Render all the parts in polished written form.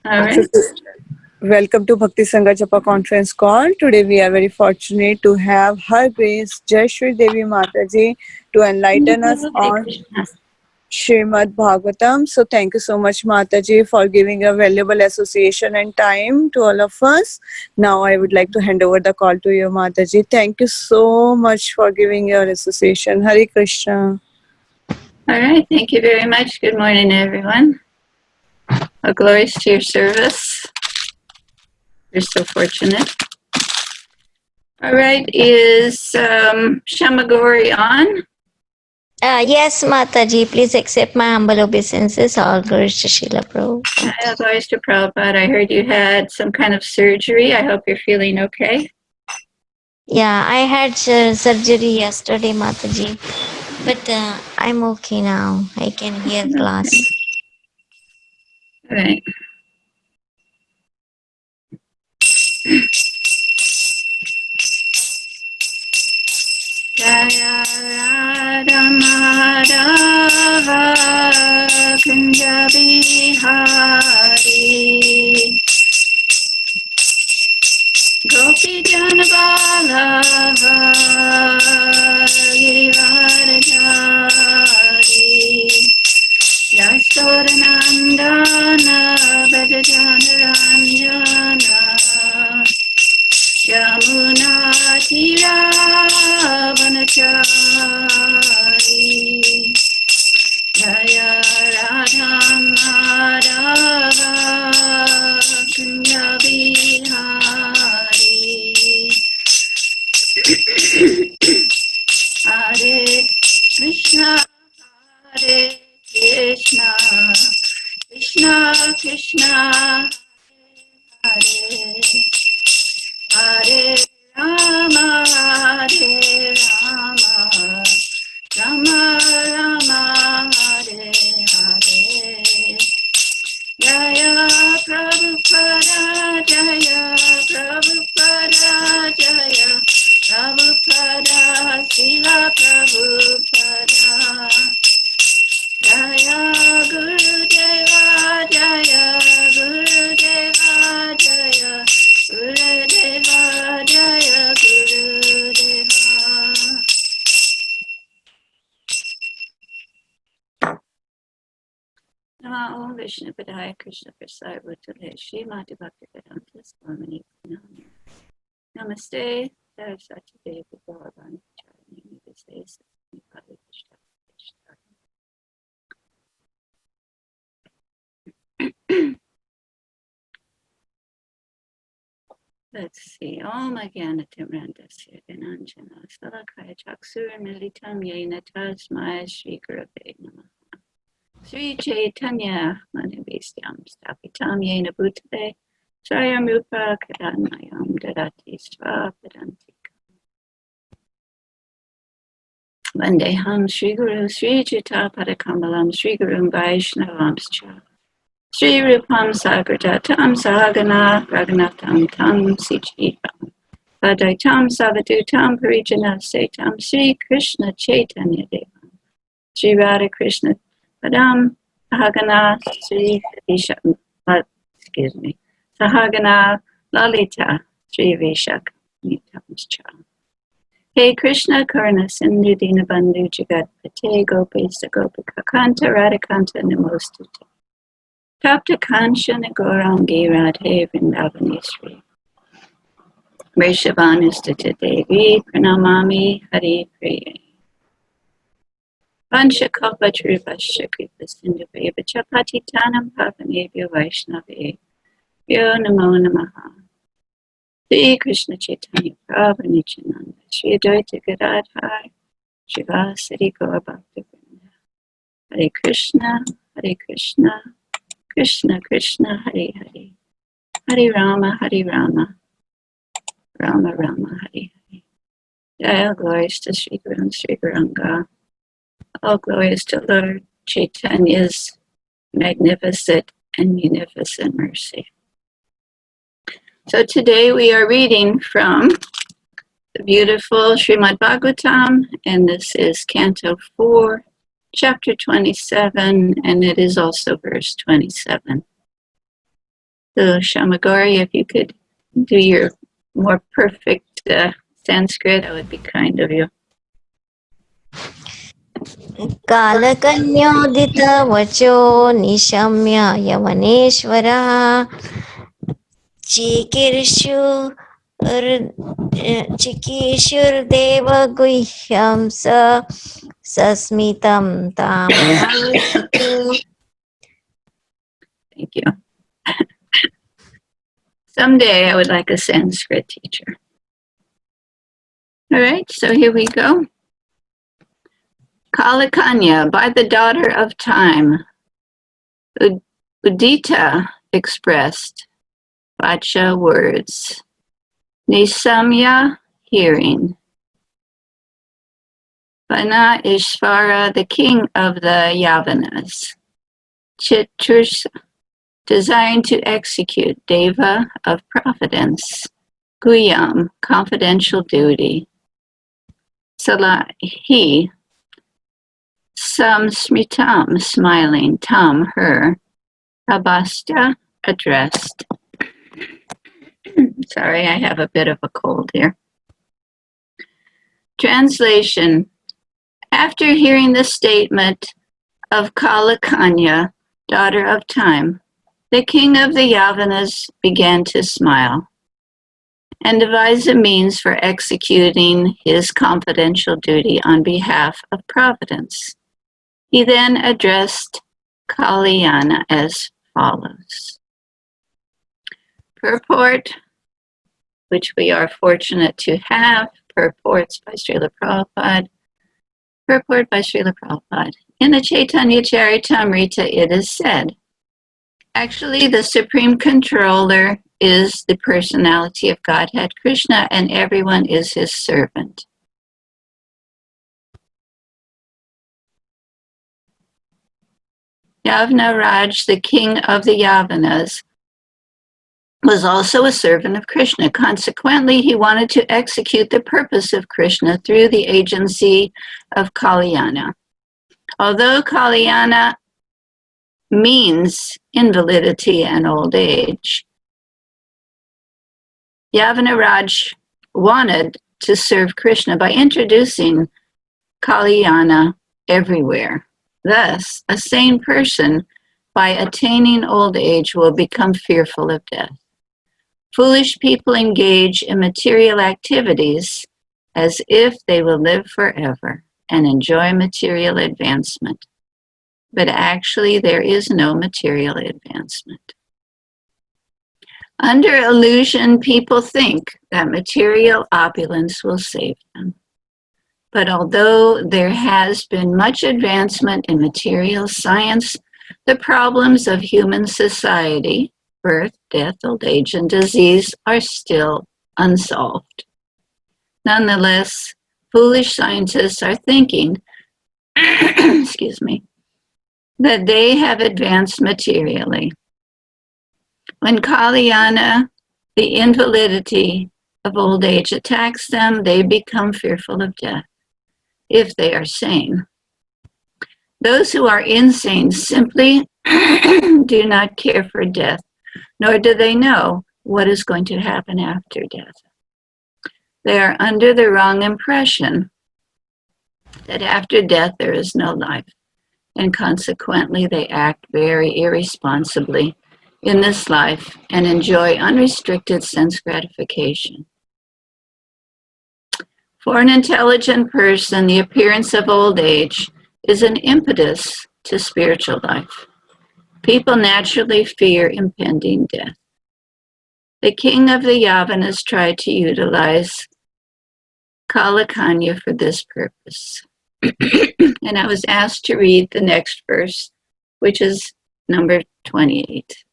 All So, right. welcome to Bhakti Sangha Japa conference call. Today we are very fortunate to have Her Grace Jayasri Devi Mataji to enlighten us Hare on Krishna. Srimad Bhagavatam. So thank you so much Mataji for giving a valuable association and time to all of us. Now I would like to hand over the call to you Mataji. Thank you so much for giving your association. Hare Krishna. All right. Thank you very much. Good morning, everyone. All glories to your service. We're so fortunate. All right. Is Shamagori on? Yes, Mataji, please accept my humble obeisances. All glories to Srila Prabhupada. All glories to Prabhupada. I heard you had some kind of surgery. I hope you're feeling okay. Yeah, I had surgery yesterday, Mataji, but I'm okay now. I can hear class. All right. Jaya Radha Madhava Kunja Bihari Gopi Jana Vallabha Giridharadhari Yasoda Nandana Bhajajana Ranjana Yamuna Tira Vanachari Jaya Radha Madhava Kunya Bihari Hare Krishna Hare Krishna Krishna Krishna Hare Hare Rama Hare Rama Rama Rama Hare Hare Jaya Prabhupada Jaya Prabhupada Jaya Prabhupada Srila Prabhupada Jaya Gurudeva Jaya Gurudeva Jaya Gurudeva Jaya Gurudeva Namo Om Vishnu Padaya Krishna Prasad Bhutale Srimad Bhaktivedanta Swamini Pranami Namaste Saraswati Devi Bhagavani Charani Nivise Sasmi Pali Krishna Let's see. Om Agyanatimirandasya Gananjana Salakaya Chaksura Militam Yena Tasmaya Shri Gurave Namaha Sri Chaitanya Manivistyam Stapitam Yena Bhutale Swayam Rupa Kadanayam Dadati Svapadantika Vandeham Sri Guru Sri Jita Padakamalam Sri Gurum Vaishnavamscha Sri Rupam Sagradatam Sahagana Raghunatham Tam Sijitam Padaitam Savadutam Parijana Setam Sri Krishna Chaitanya Devam Sri Radha Krishna Padam Sahagana Sri Sahagana Lalita Sri Vishak Nitamscha Hey Krishna Karna Sindhu Dinabandhu Jagat Pate Gopisa Gopika Kanta Radhakanta Namostute Tapta Kanchana Gaurangi Radhe Vrindavaneshri Vrishabhanustata Devi Pranamami Hari Priya Vanchakalpatrubhasya Kripa Sindhuveva Chapatitanam Pavanebhyo Vaishnave Yo Namo Namaha Sri Krishna Chaitanya Prabhu Nityananda Sri Advaita Gadadhar Srivasari Gaur Bhaktivinoda Hare Krishna Krishna Krishna Hare Hare Hare Rama Rama Rama Hare Hare Jaya glories to Sri Guru and Sri Guranga. All glories to Lord Chaitanya's magnificent and munificent mercy. So today we are reading from the beautiful Srimad Bhagavatam, and this is Canto 4, Chapter 27, and it is also verse 27. So Shamagori, if you could do your more perfect Sanskrit, that would be kind of you. कालकन्योदित वचो निशम्य यवनेश्वरः चिकीर्षु चिकीर्षुर्देवगुह्यं सस्मितं तामुपासीत्. Thank you. Someday I would like a Sanskrit teacher. All right, so here we go. Kalakanya, by the daughter of time. Udita expressed. Vacha, words. Nisamya, hearing. Vana Ishvara, the king of the Yavanas. Chitrus, desiring to execute. Deva, of providence. Guyam, confidential duty. Salahi, samsmitam, smiling. Tam, her. Abhastya, addressed. Sorry, I have a bit of a cold here. Translation. After hearing the statement of Kalakanya, daughter of time, the king of the Yavanas began to smile and devise a means for executing his confidential duty on behalf of Providence. He then addressed Kalyana as follows. Purport, which we are fortunate to have, purports by Srila Prabhupada. Purport by Srila Prabhupada. In the Chaitanya Charitamrita, it is said, actually, the Supreme Controller is the personality of Godhead Krishna, and everyone is his servant. Yavanaraj, the king of the Yavanas, was also a servant of Krishna. Consequently, he wanted to execute the purpose of Krishna through the agency of Kalyana. Although Kalyana means invalidity and old age, Yavanaraj wanted to serve Krishna by introducing Kalyana everywhere. Thus, a sane person, by attaining old age, will become fearful of death. Foolish people engage in material activities as if they will live forever and enjoy material advancement. But actually, there is no material advancement. Under illusion, people think that material opulence will save them. But although there has been much advancement in material science, the problems of human society, birth, death, old age, and disease, are still unsolved. Nonetheless, foolish scientists are thinking, excuse me, that they have advanced materially. When Kalyana, the invalidity of old age, attacks them, they become fearful of death, if they are sane. Those who are insane simply do not care for death, nor do they know what is going to happen after death. They are under the wrong impression that after death there is no life, and consequently they act very irresponsibly in this life and enjoy unrestricted sense gratification. For an intelligent person, the appearance of old age is an impetus to spiritual life. People naturally fear impending death. The king of the Yavanas tried to utilize Kalakanya for this purpose. And I was asked to read the next verse, which is number 28.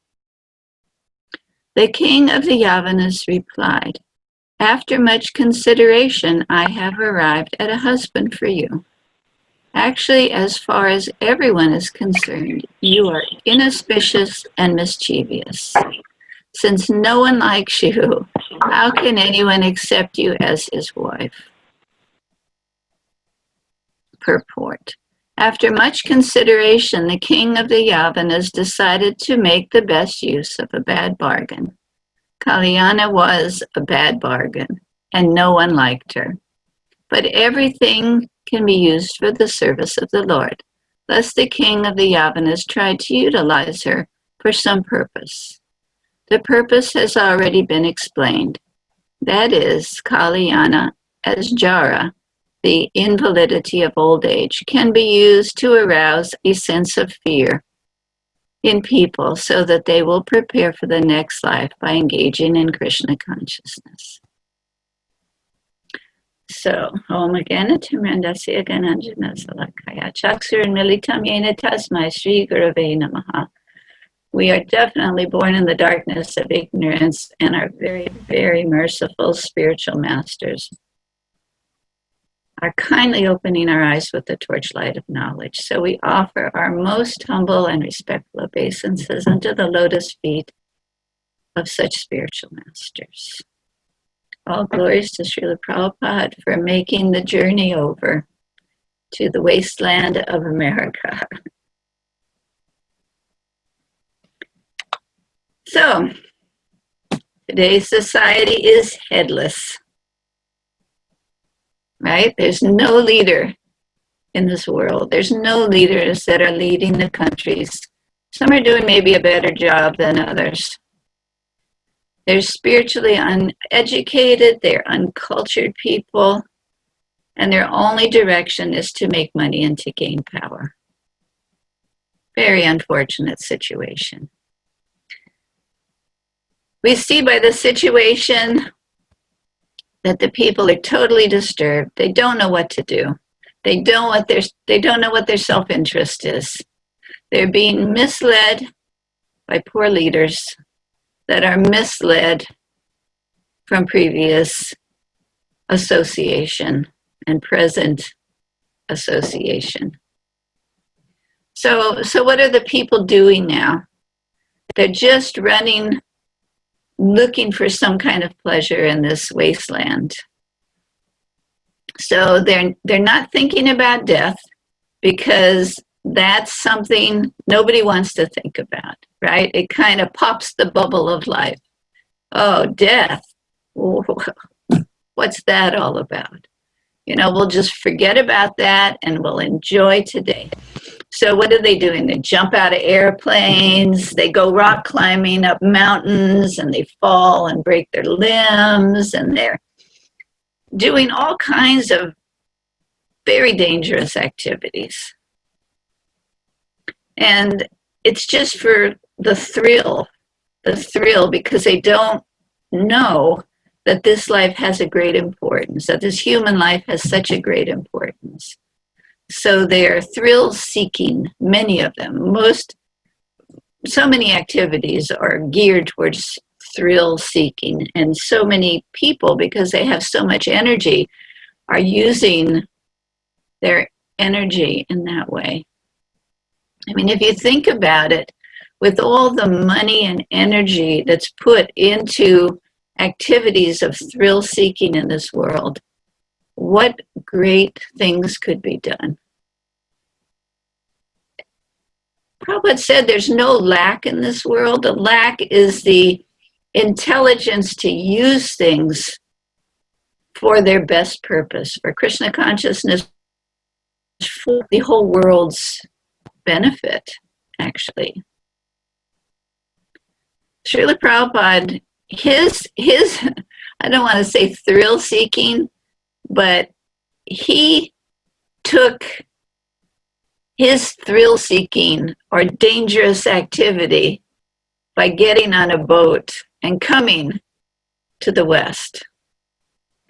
The king of the Yavanas replied, "After much consideration, I have arrived at a husband for you. Actually, as far as everyone is concerned, you are inauspicious and mischievous. Since no one likes you, how can anyone accept you as his wife?" Purport. After much consideration, the king of the Yavanas decided to make the best use of a bad bargain. Kalyana was a bad bargain, and no one liked her. But everything can be used for the service of the Lord. Thus the king of the Yavanas tried to utilize her for some purpose. The purpose has already been explained. That is, Kalyana as Jara, the invalidity of old age, can be used to arouse a sense of fear in people so that they will prepare for the next life by engaging in Krishna consciousness. So, Om Agana Timrandasya Gananjana Salakaya Chaksur and Militam Yena Tasmai Sri Gurave Namaha. We are definitely born in the darkness of ignorance and are very, very merciful spiritual masters are kindly opening our eyes with the torchlight of knowledge. So we offer our most humble and respectful obeisances unto the lotus feet of such spiritual masters. All glories to Srila Prabhupada for making the journey over to the wasteland of America. So, today's society is headless, right? There's no leader in this world. There's no leaders that are leading the countries. Some are doing maybe a better job than others. They're spiritually uneducated, they're uncultured people, and their only direction is to make money and to gain power. Very unfortunate situation. We see by the situation that the people are totally disturbed. They don't know what to do. They don't know what their self-interest is. They're being misled by poor leaders that are misled from previous association and present association. So what are the people doing now? They're just running, looking for some kind of pleasure in this wasteland. So they're not thinking about death because that's something nobody wants to think about, right? It kind of pops the bubble of life. Oh, death. What's that all about? You know, we'll just forget about that and we'll enjoy today. So what are they doing? They jump out of airplanes, they go rock climbing up mountains, and they fall and break their limbs, and they're doing all kinds of very dangerous activities. And it's just for the thrill, because they don't know that this life has a great importance, that this human life has such a great importance. So they're thrill-seeking, many of them. So many activities are geared towards thrill-seeking, and so many people, because they have so much energy, are using their energy in that way. I mean, if you think about it, with all the money and energy that's put into activities of thrill-seeking in this world, what great things could be done. Prabhupada said there's no lack in this world. The lack is the intelligence to use things for their best purpose, for Krishna consciousness, for the whole world's benefit, actually. Srila Prabhupada, his I don't want to say thrill-seeking, but he took his thrill-seeking or dangerous activity by getting on a boat and coming to the West,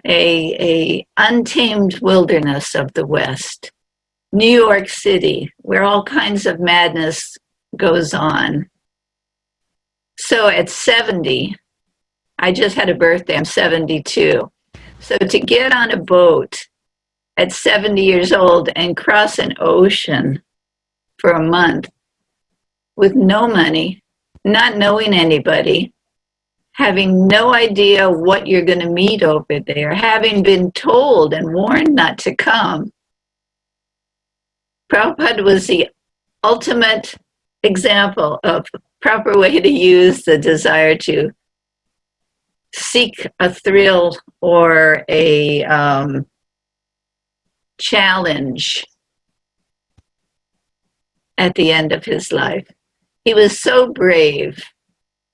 a untamed wilderness of the West, New York City, where all kinds of madness goes on. So at 70, I just had a birthday, I'm 72. So to get on a boat at 70 years old and cross an ocean for a month with no money, not knowing anybody, having no idea what you're going to meet over there, having been told and warned not to come, Prabhupada was the ultimate example of proper way to use the desire to seek a thrill or a challenge at the end of his life. He was so brave.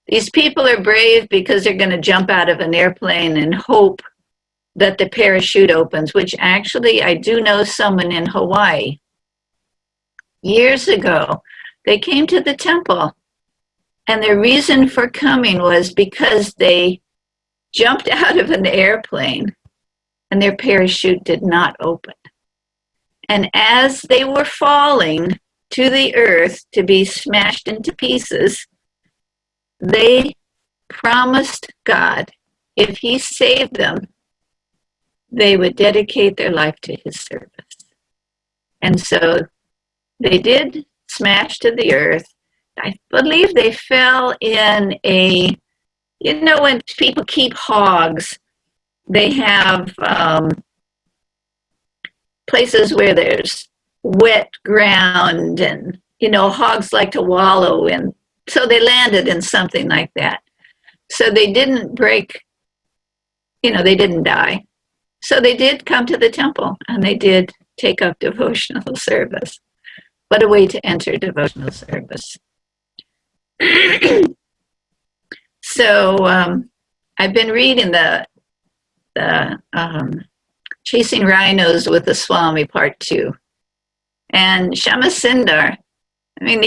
These people are brave because they're going to jump out of an airplane and hope that the parachute opens, which actually I do know someone in Hawaii. Years ago, they came to the temple, and their reason for coming was because they jumped out of an airplane and their parachute did not open. And as they were falling to the earth to be smashed into pieces, they promised God if he saved them, they would dedicate their life to his service. And so they did smash to the earth. I believe they fell in a, you know, when people keep hogs, they have places where there's wet ground and, you know, hogs like to wallow in. So they landed in something like that. So they didn't break, you know, they didn't die. So they did come to the temple and they did take up devotional service. What a way to enter devotional service. So I've been reading the Chasing Rhinos with the Swami Part 2. And Shamasundar, I mean,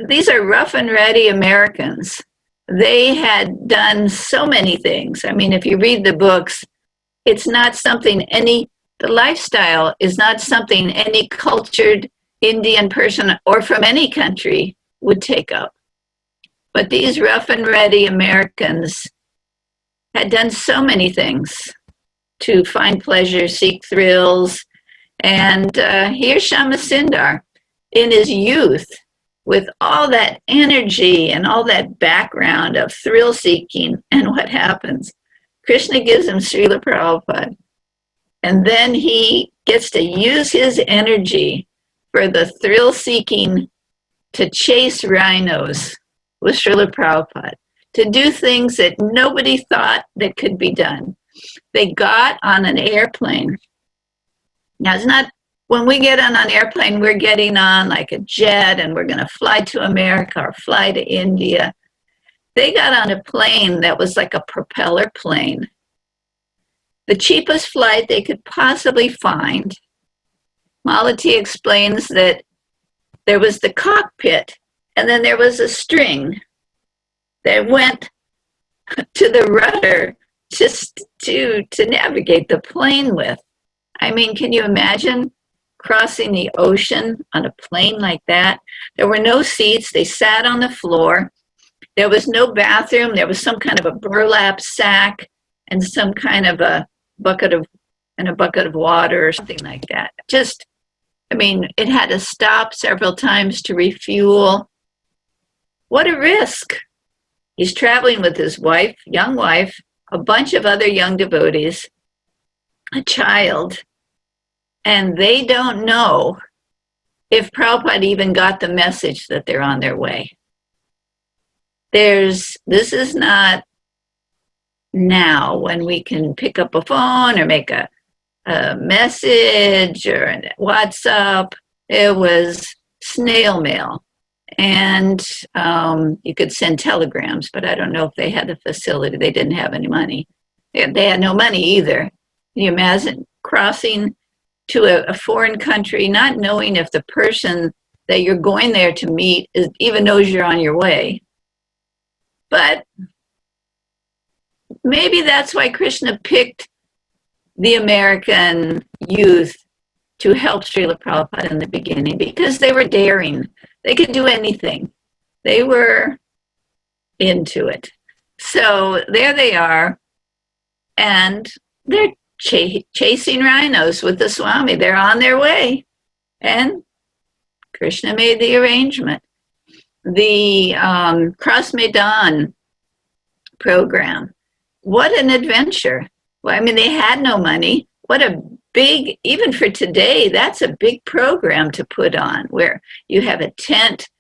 these are rough and ready Americans. They had done so many things. I mean, if you read the books, it's not something the lifestyle is not something any cultured Indian person or from any country would take up. But these rough and ready Americans had done so many things to find pleasure, seek thrills. And here's Shamasundar in his youth with all that energy and all that background of thrill seeking. And what happens? Krishna gives him Srila Prabhupada. And then he gets to use his energy for the thrill seeking to chase rhinos with Srila Prabhupada, to do things that nobody thought that could be done. They got on an airplane. Now, it's not, when we get on an airplane, we're getting on like a jet and we're going to fly to America or fly to India. They got on a plane that was like a propeller plane. The cheapest flight they could possibly find. Malati explains that there was the cockpit and then there was a string that went to the rudder just to navigate the plane with. I mean, can you imagine crossing the ocean on a plane like that? There were no seats. They sat on the floor. There was no bathroom. There was some kind of a burlap sack and some kind of a bucket of water or something like that. Just, I mean, it had to stop several times to refuel. What a risk. He's traveling with his wife, young wife, a bunch of other young devotees, a child, and they don't know if Prabhupada even got the message that they're on their way. This is not now when we can pick up a phone or make a message or a WhatsApp. It was snail mail. And you could send telegrams, but I don't know if they had the facility. They didn't have any money. They had no money either. Can you imagine crossing to a foreign country, not knowing if the person that you're going there to meet even knows you're on your way? But maybe that's why Krishna picked the American youth to help Srila Prabhupada in the beginning, because they were daring. They could do anything. They were into it. So there they are, and they're chasing rhinos with the Swami. They're on their way, and Krishna made the arrangement. The Cross Maidan program, what an adventure. Well, I mean, they had no money. what a big, even for today, that's a big program to put on, where you have a tent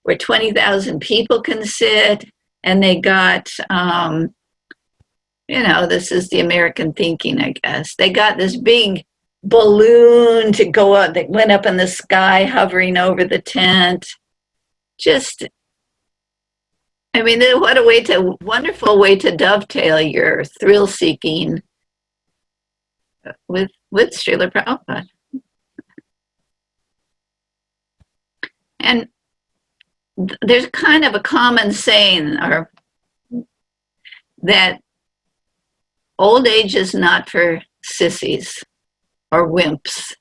where 20,000 people can sit, and they got, this is the American thinking, I guess. They got this big balloon to go up, that went up in the sky, hovering over the tent. Just, I mean, what a wonderful way to dovetail your thrill seeking with Srila Prabhupada. And there's kind of a common saying that old age is not for sissies or wimps.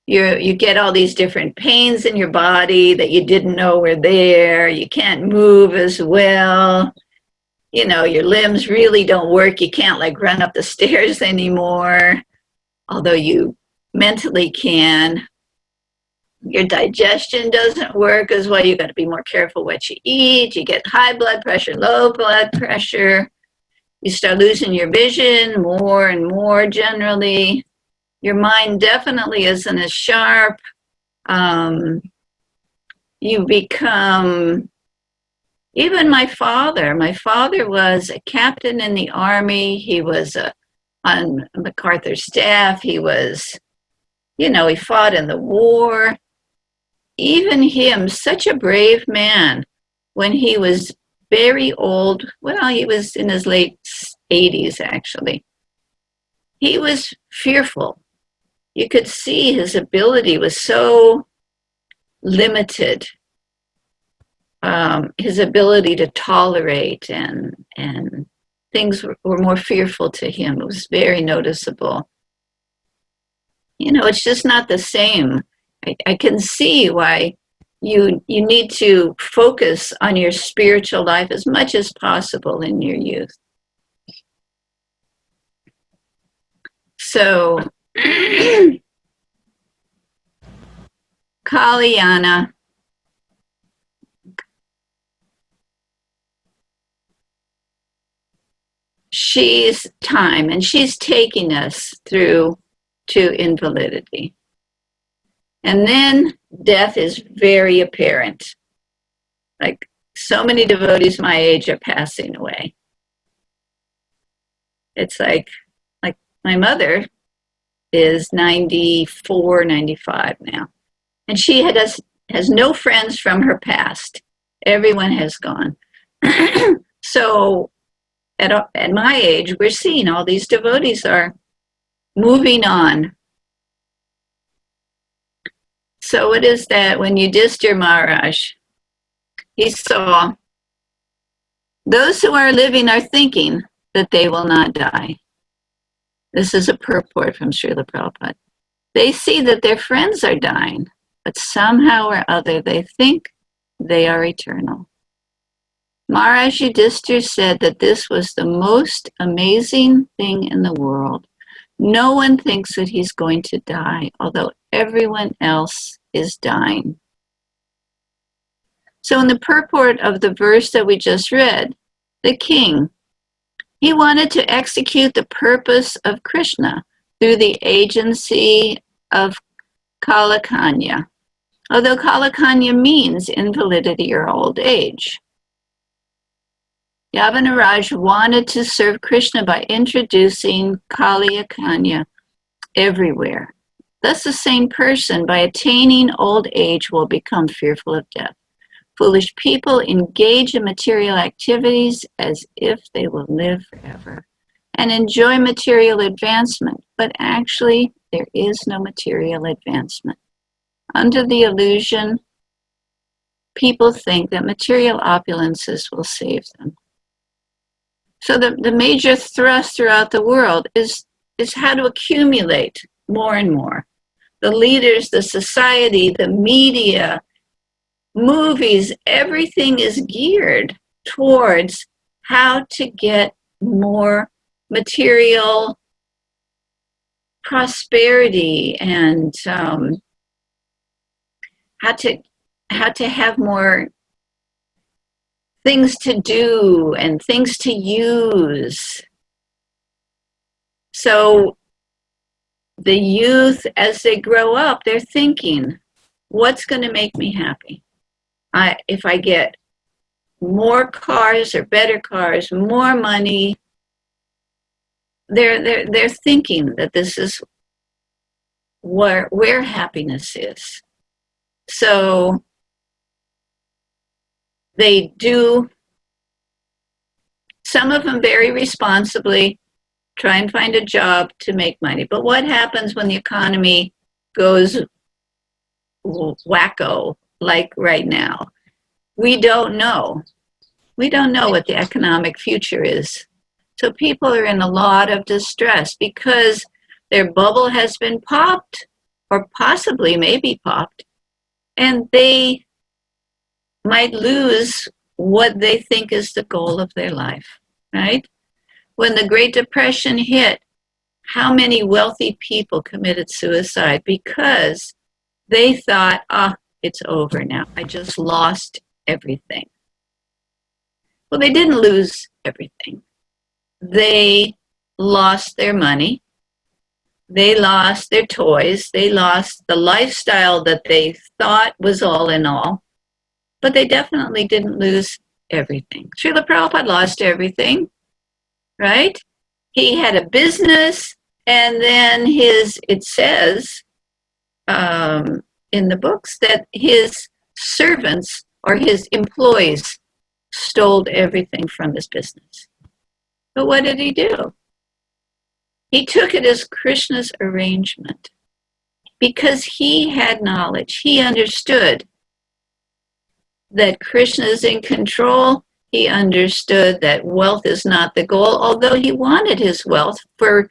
You get all these different pains in your body that you didn't know were there. You can't move as well. Your limbs really don't work. You can't like run up the stairs anymore, although you mentally can. Your digestion doesn't work as well. You got to be more careful what you eat. You get high blood pressure, low blood pressure. You start losing your vision more and more generally. Your mind definitely isn't as sharp. You become, even my father was a captain in the army. He was on MacArthur's staff. He was, he fought in the war. Even him, such a brave man, when he was very old, well, he was in his late 80s actually, he was fearful. You could see his ability was so limited. His ability to tolerate and things were more fearful to him. It was very noticeable. It's just not the same. I can see why you need to focus on your spiritual life as much as possible in your youth. So, Kalyana, she's time, and she's taking us through to invalidity. And then death is very apparent. Like so many devotees my age are passing away. It's like my mother is 94, 95 now. And she has no friends from her past. Everyone has gone. So at my age, we're seeing all these devotees are moving on. So what is that? When Yudhishthira Maharaj, he saw those who are living are thinking that they will not die. This is a purport from Srila Prabhupada. They see that their friends are dying, but somehow or other they think they are eternal. Maharaj Yudhishthira said that this was the most amazing thing in the world. No one thinks that he's going to die, although everyone else is dying. So in the purport of the verse that we just read, the king, he wanted to execute the purpose of Krishna through the agency of Kalakanya, although Kalakanya means invalidity or old age. Yavanaraj wanted to serve Krishna by introducing Kalakanya everywhere. Thus the same person, by attaining old age, will become fearful of death. Foolish people engage in material activities as if they will live forever and enjoy material advancement, but actually there is no material advancement. Under the illusion, people think that material opulences will save them. So the major thrust throughout the world is how to accumulate more and more. The leaders, the society, the media, movies, everything is geared towards how to get more material prosperity and how to have more things to do and things to use. So the youth, as they grow up, they're thinking, what's going to make me happy? If I get more cars or better cars, more money, they're thinking that this is where happiness is. So they do, some of them very responsibly, try and find a job to make money. But what happens when the economy goes wacko like right now? We don't know. We don't know what the economic future is. So people are in a lot of distress because their bubble has been popped, or possibly maybe popped, and they might lose what they think is the goal of their life, right? When the Great Depression hit, how many wealthy people committed suicide because they thought, it's over now. I just lost everything. Well, they didn't lose everything. They lost their money. They lost their toys. They lost the lifestyle that they thought was all in all. But they definitely didn't lose everything. Srila Prabhupada lost everything, right? He had a business, and then it says in the books that his servants or his employees stole everything from his business. But what did he do? He took it as Krishna's arrangement because he had knowledge. He understood that Krishna is in control. He understood that wealth is not the goal, although he wanted his wealth for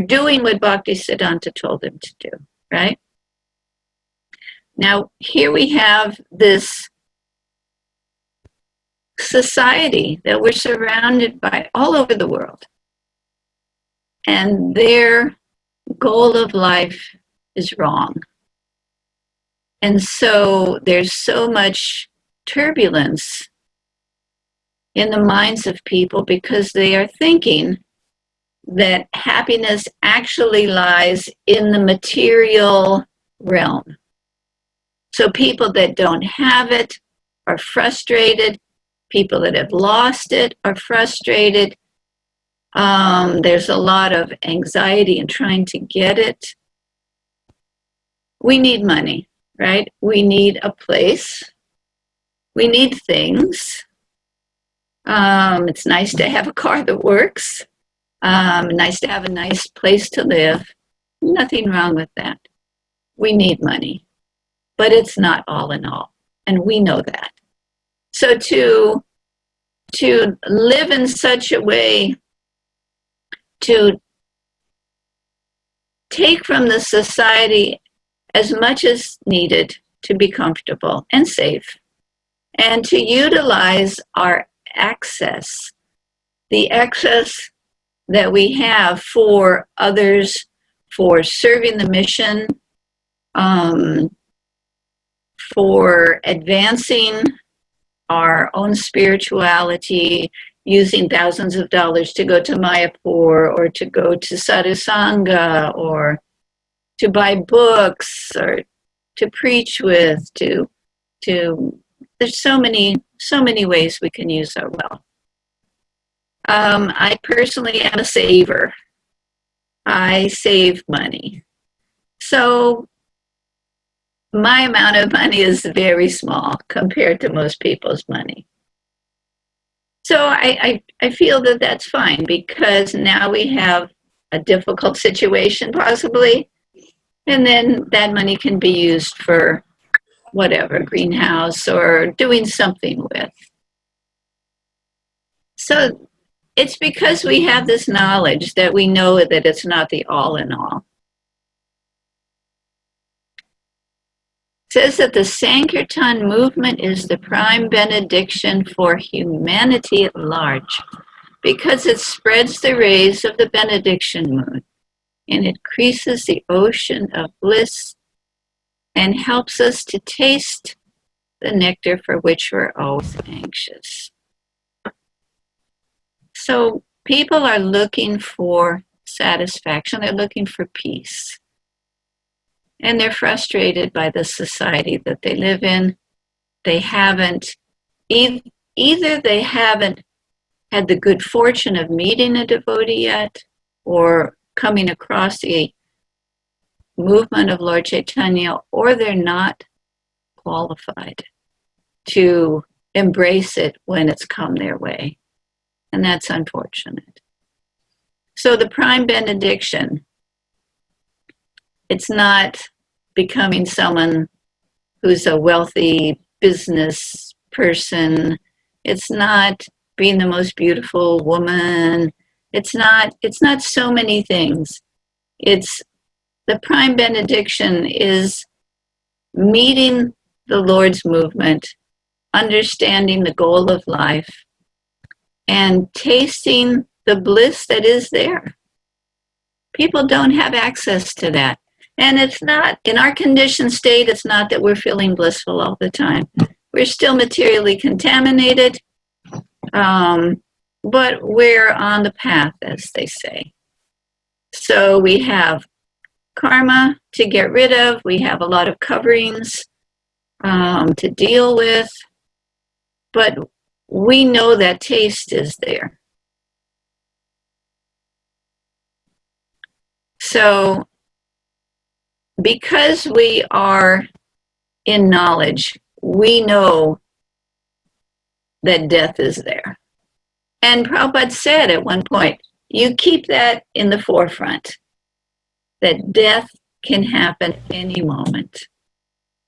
doing what Bhaktisiddhanta told him to do, right? Now, here we have this society that we're surrounded by all over the world. And their goal of life is wrong. And so there's so much turbulence in the minds of people because they are thinking that happiness actually lies in the material realm. So people that don't have it are frustrated. People that have lost it are frustrated. There's a lot of anxiety in trying to get it. We need money, right? We need a place. We need things. It's nice to have a car that works. Nice to have a nice place to live. Nothing wrong with that. We need money, but it's not all in all, and we know that. So to live in such a way to take from the society as much as needed to be comfortable and safe, and to utilize our access, the access that we have for others, for serving the mission, for advancing our own spirituality, using thousands of dollars to go to Mayapur or to go to Sadhusanga or to buy books or to preach with, there's so many ways we can use our wealth. I personally am a saver. I save money. So my amount of money is very small compared to most people's money. So I feel that that's fine because now we have a difficult situation possibly, and then that money can be used for whatever, greenhouse or doing something with. So it's because we have this knowledge that we know that it's not the all in all. It says that the Sankirtan movement is the prime benediction for humanity at large because it spreads the rays of the benediction moon and increases the ocean of bliss and helps us to taste the nectar for which we're always anxious. So people are looking for satisfaction. They're looking for peace. and they're frustrated by the society that they live in. They haven't, either they haven't had the good fortune of meeting a devotee yet, or coming across the movement of Lord Chaitanya, or they're not qualified to embrace it when it's come their way. And that's unfortunate. So the prime benediction, it's not becoming someone who's a wealthy business person. It's not being the most beautiful woman. It's not so many things. It's the prime benediction is meeting the Lord's movement, understanding the goal of life, and tasting the bliss that is there. People don't have access to that. And it's not, in our conditioned state, it's not that we're feeling blissful all the time. We're still materially contaminated, but we're on the path, as they say. So we have karma to get rid of. We have a lot of coverings to deal with. But we know that taste is there. So because we are in knowledge, we know that death is there. And Prabhupada said at one point, you keep that in the forefront, that death can happen any moment.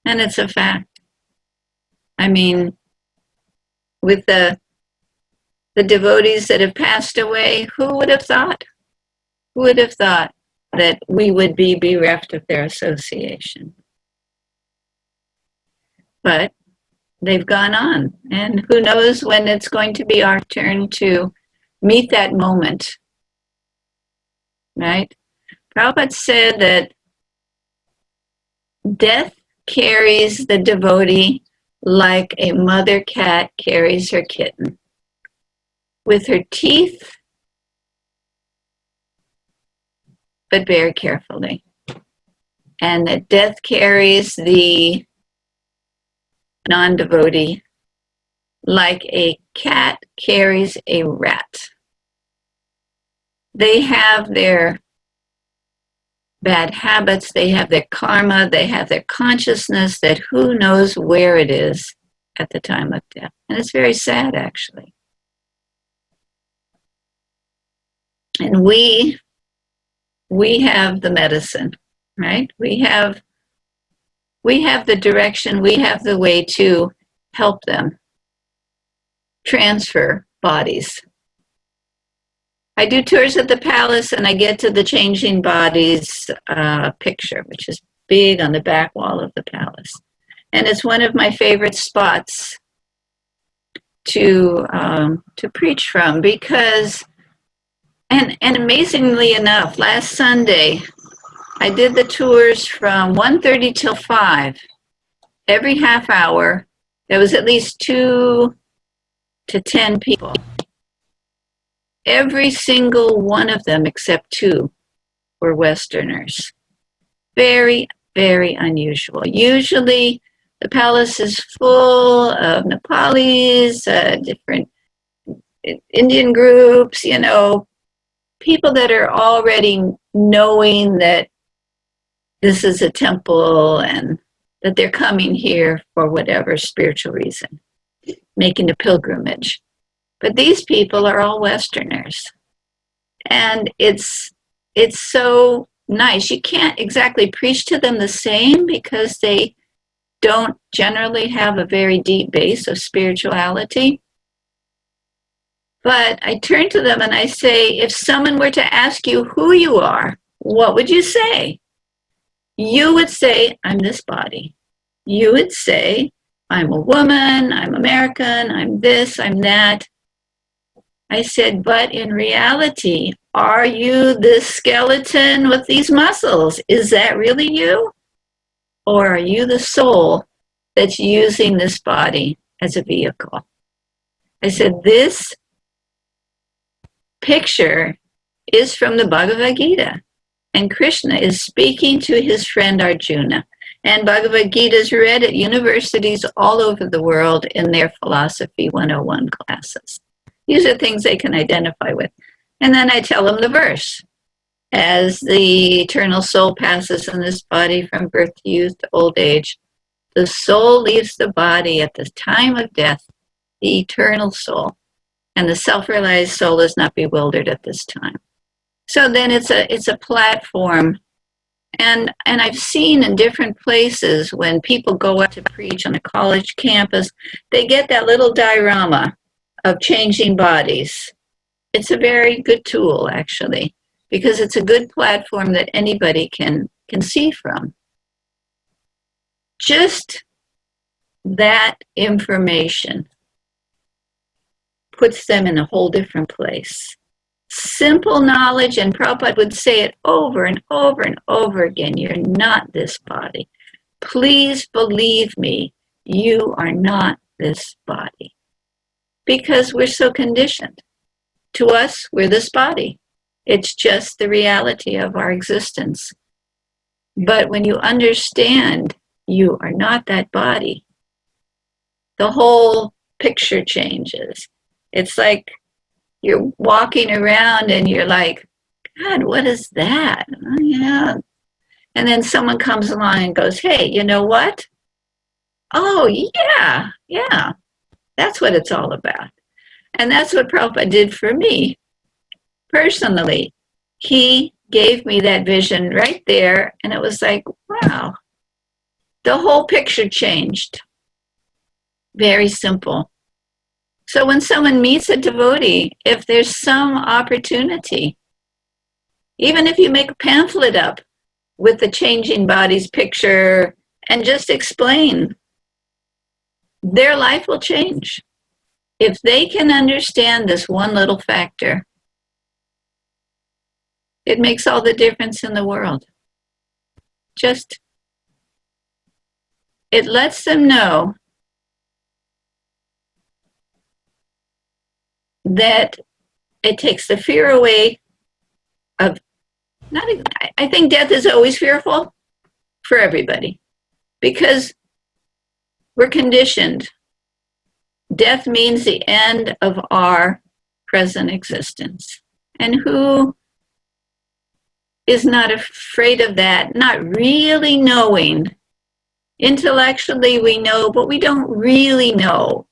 And it's a fact. I mean, with the devotees that have passed away, who would have thought? Who would have thought that we would be bereft of their association? But they've gone on, and who knows when it's going to be our turn to meet that moment, right? Prabhupada said that death carries the devotee like a mother cat carries her kitten, with her teeth, but very carefully. And that death carries the non-devotee like a cat carries a rat. They have their bad habits, they have their karma, they have their consciousness that who knows where it is at the time of death. And it's very sad, actually. And we have the medicine, right? We have the direction, we have the way to help them transfer bodies. I do tours at the palace, and I get to the changing bodies picture, which is big on the back wall of the palace. And it's one of my favorite spots to preach from, because, and amazingly enough, last Sunday, I did the tours from 1:30 till 5. Every half hour, there was at least 2 to 10 people. Every single one of them, except 2, were Westerners. Very, very unusual. Usually, the palace is full of Nepalis, different Indian groups, you know, people that are already knowing that this is a temple and that they're coming here for whatever spiritual reason, making a pilgrimage. But these people are all Westerners. And it's so nice. You can't exactly preach to them the same because they don't generally have a very deep base of spirituality. But I turn to them and I say, if someone were to ask you who you are, what would you say? You would say, I'm this body. You would say, I'm a woman, I'm American, I'm this, I'm that. I said, but in reality, are you this skeleton with these muscles? Is that really you? Or are you the soul that's using this body as a vehicle? I said, this picture is from the Bhagavad Gita. And Krishna is speaking to his friend Arjuna. And Bhagavad Gita is read at universities all over the world in their Philosophy 101 classes. These are things they can identify with. And then I tell them the verse. As the eternal soul passes in this body from birth to youth to old age, the soul leaves the body at the time of death, the eternal soul, and the self-realized soul is not bewildered at this time. So then it's a platform, and I've seen in different places when people go out to preach on a college campus, they get that little diorama of changing bodies. It's a very good tool, actually, because it's a good platform that anybody can see from. Just that information puts them in a whole different place. Simple knowledge, and Prabhupada would say it over and over and over again, you're not this body. Please believe me, you are not this body. Because we're so conditioned. To us, we're this body. It's just the reality of our existence. But when you understand you are not that body, the whole picture changes. It's like you're walking around and you're like, God, what is that? Oh, yeah. And then someone comes along and goes, hey, you know what? Oh, yeah, that's what it's all about. And that's what Prabhupada did for me. Personally, he gave me that vision right there, and it was like, wow, the whole picture changed. Very simple. So when someone meets a devotee, if there's some opportunity, even if you make a pamphlet up with the changing bodies picture and just explain, their life will change. If they can understand this one little factor, it makes all the difference in the world. Just, it lets them know that it takes the fear away of, I think death is always fearful for everybody because we're conditioned. Death means the end of our present existence. And who is not afraid of that, not really knowing? Intellectually we know, but we don't really know.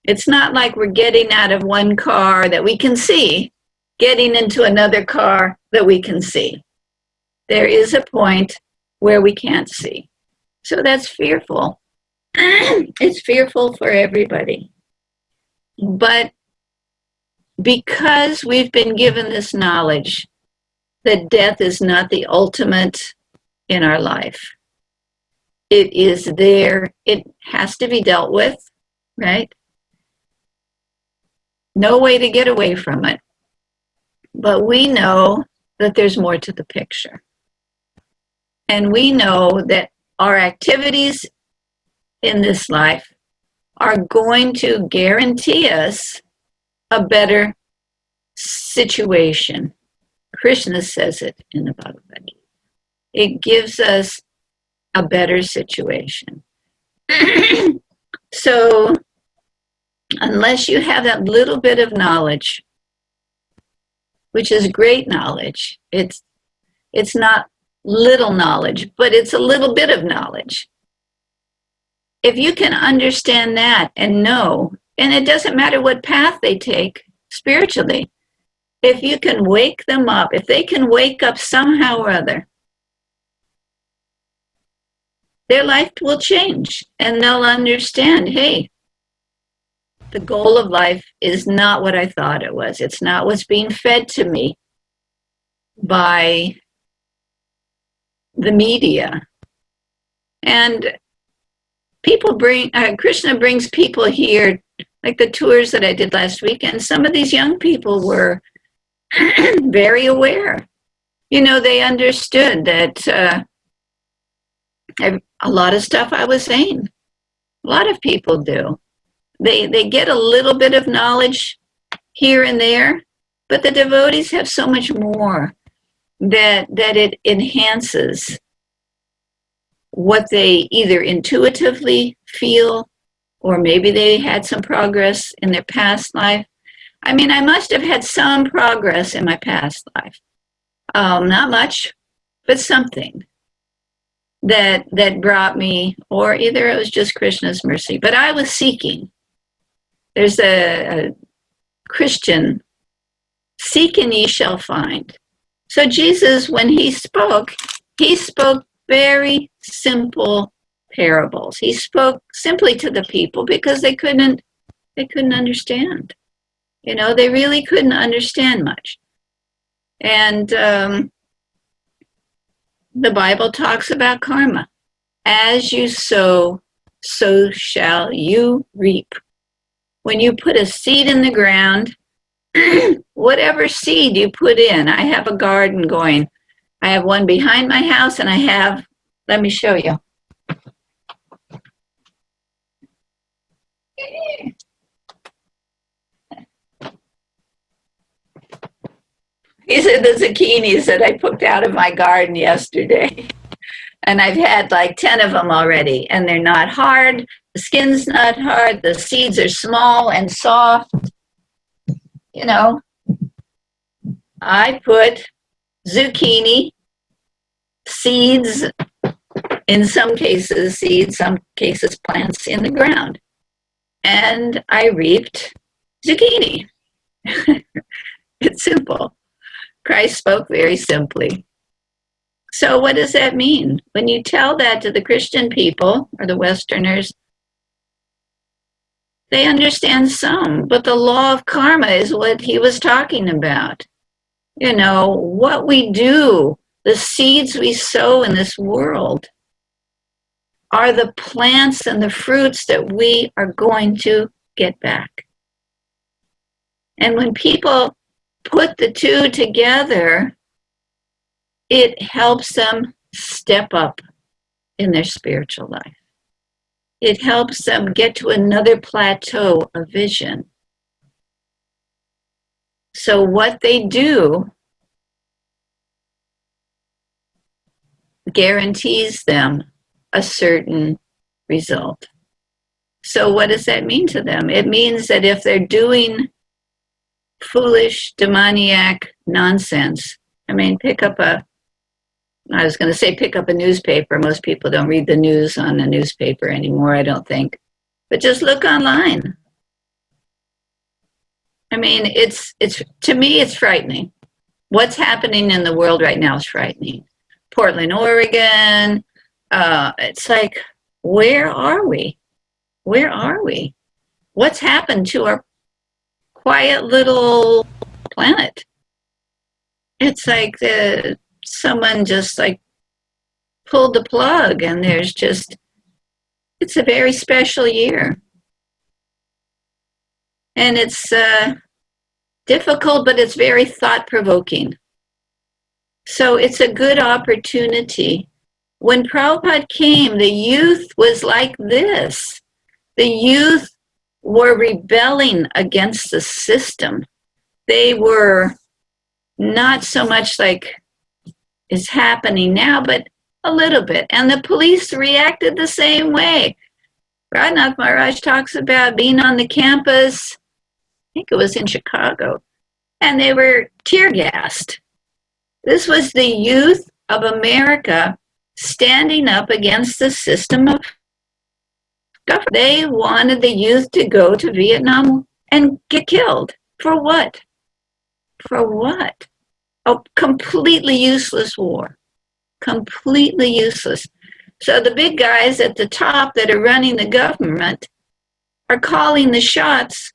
It's not like we're getting out of one car that we can see, getting into another car that we can see. There is a point where we can't see. So that's fearful. It's fearful for everybody. But because we've been given this knowledge that death is not the ultimate in our life, it is there, it has to be dealt with, right? No way to get away from it. But we know that there's more to the picture. And we know that our activities in this life are going to guarantee us a better situation. Krishna says it in the Bhagavad Gita. It gives us a better situation. So, unless you have that little bit of knowledge, which is great knowledge, it's not little knowledge, but it's a little bit of knowledge. If you can understand that and know, and it doesn't matter what path they take spiritually, if you can wake them up, if they can wake up somehow or other, their life will change and they'll understand, hey, the goal of life is not what I thought it was. It's not what's being fed to me by the media. And people Krishna brings people here, like the tours that I did last weekend. Some of these young people were very aware. You know, they understood that a lot of stuff I was saying. A lot of people do. They get a little bit of knowledge here and there, but the devotees have so much more. that it enhances what they either intuitively feel, or maybe they had some progress in their past life. I mean, I must have had some progress in my past life. Not much, but something that brought me, or either it was just Krishna's mercy, but I was seeking. There's a Christian, seek and ye shall find. So Jesus, when he spoke very simple parables. He spoke simply to the people because they couldn't understand. You know, they really couldn't understand much. And the Bible talks about karma. As you sow, so shall you reap. When you put a seed in the ground, whatever seed you put in, I have a garden going. I have one behind my house, and I have, let me show you. These are the zucchinis that I picked out of my garden yesterday. And I've had like 10 of them already, and they're not hard. The skin's not hard. The seeds are small and soft. You know, I put zucchini seeds, in some cases seeds, some cases plants, in the ground. And I reaped zucchini. It's simple. Christ spoke very simply. So what does that mean? When you tell that to the Christian people or the Westerners, they understand some, but the law of karma is what he was talking about. You know, what we do, the seeds we sow in this world are the plants and the fruits that we are going to get back. And when people put the two together, it helps them step up in their spiritual life. It helps them get to another plateau of vision. So what they do guarantees them a certain result. So what does that mean to them? It means that if they're doing foolish, demoniac nonsense, I mean, pick up a newspaper. Most people don't read the news on a newspaper anymore, I don't think. But just look online. I mean, it's to me, it's frightening. What's happening in the world right now is frightening. Portland, Oregon. It's like, where are we? Where are we? What's happened to our quiet little planet? It's like someone just like pulled the plug, and it's a very special year. And it's difficult, but it's very thought-provoking. So it's a good opportunity. When Prabhupada came, the youth was like this. The youth were rebelling against the system. They were not so much like is happening now, but a little bit. And the police reacted the same way. Radhanath Maharaj talks about being on the campus, I think it was in Chicago, and they were tear gassed. This was the youth of America standing up against the system of government. They wanted the youth to go to Vietnam and get killed. For what? For what? A completely useless war. Completely useless. So the big guys at the top that are running the government are calling the shots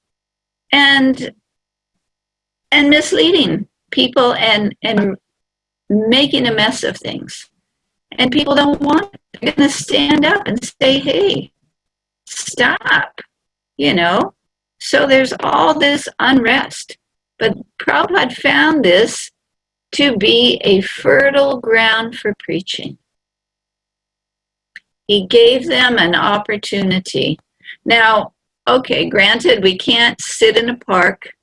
and misleading people and making a mess of things. And people don't want it. They're going to stand up and say, hey, stop, you know. So there's all this unrest. But Prabhupada found this to be a fertile ground for preaching. He gave them an opportunity. Now, okay, granted, we can't sit in a park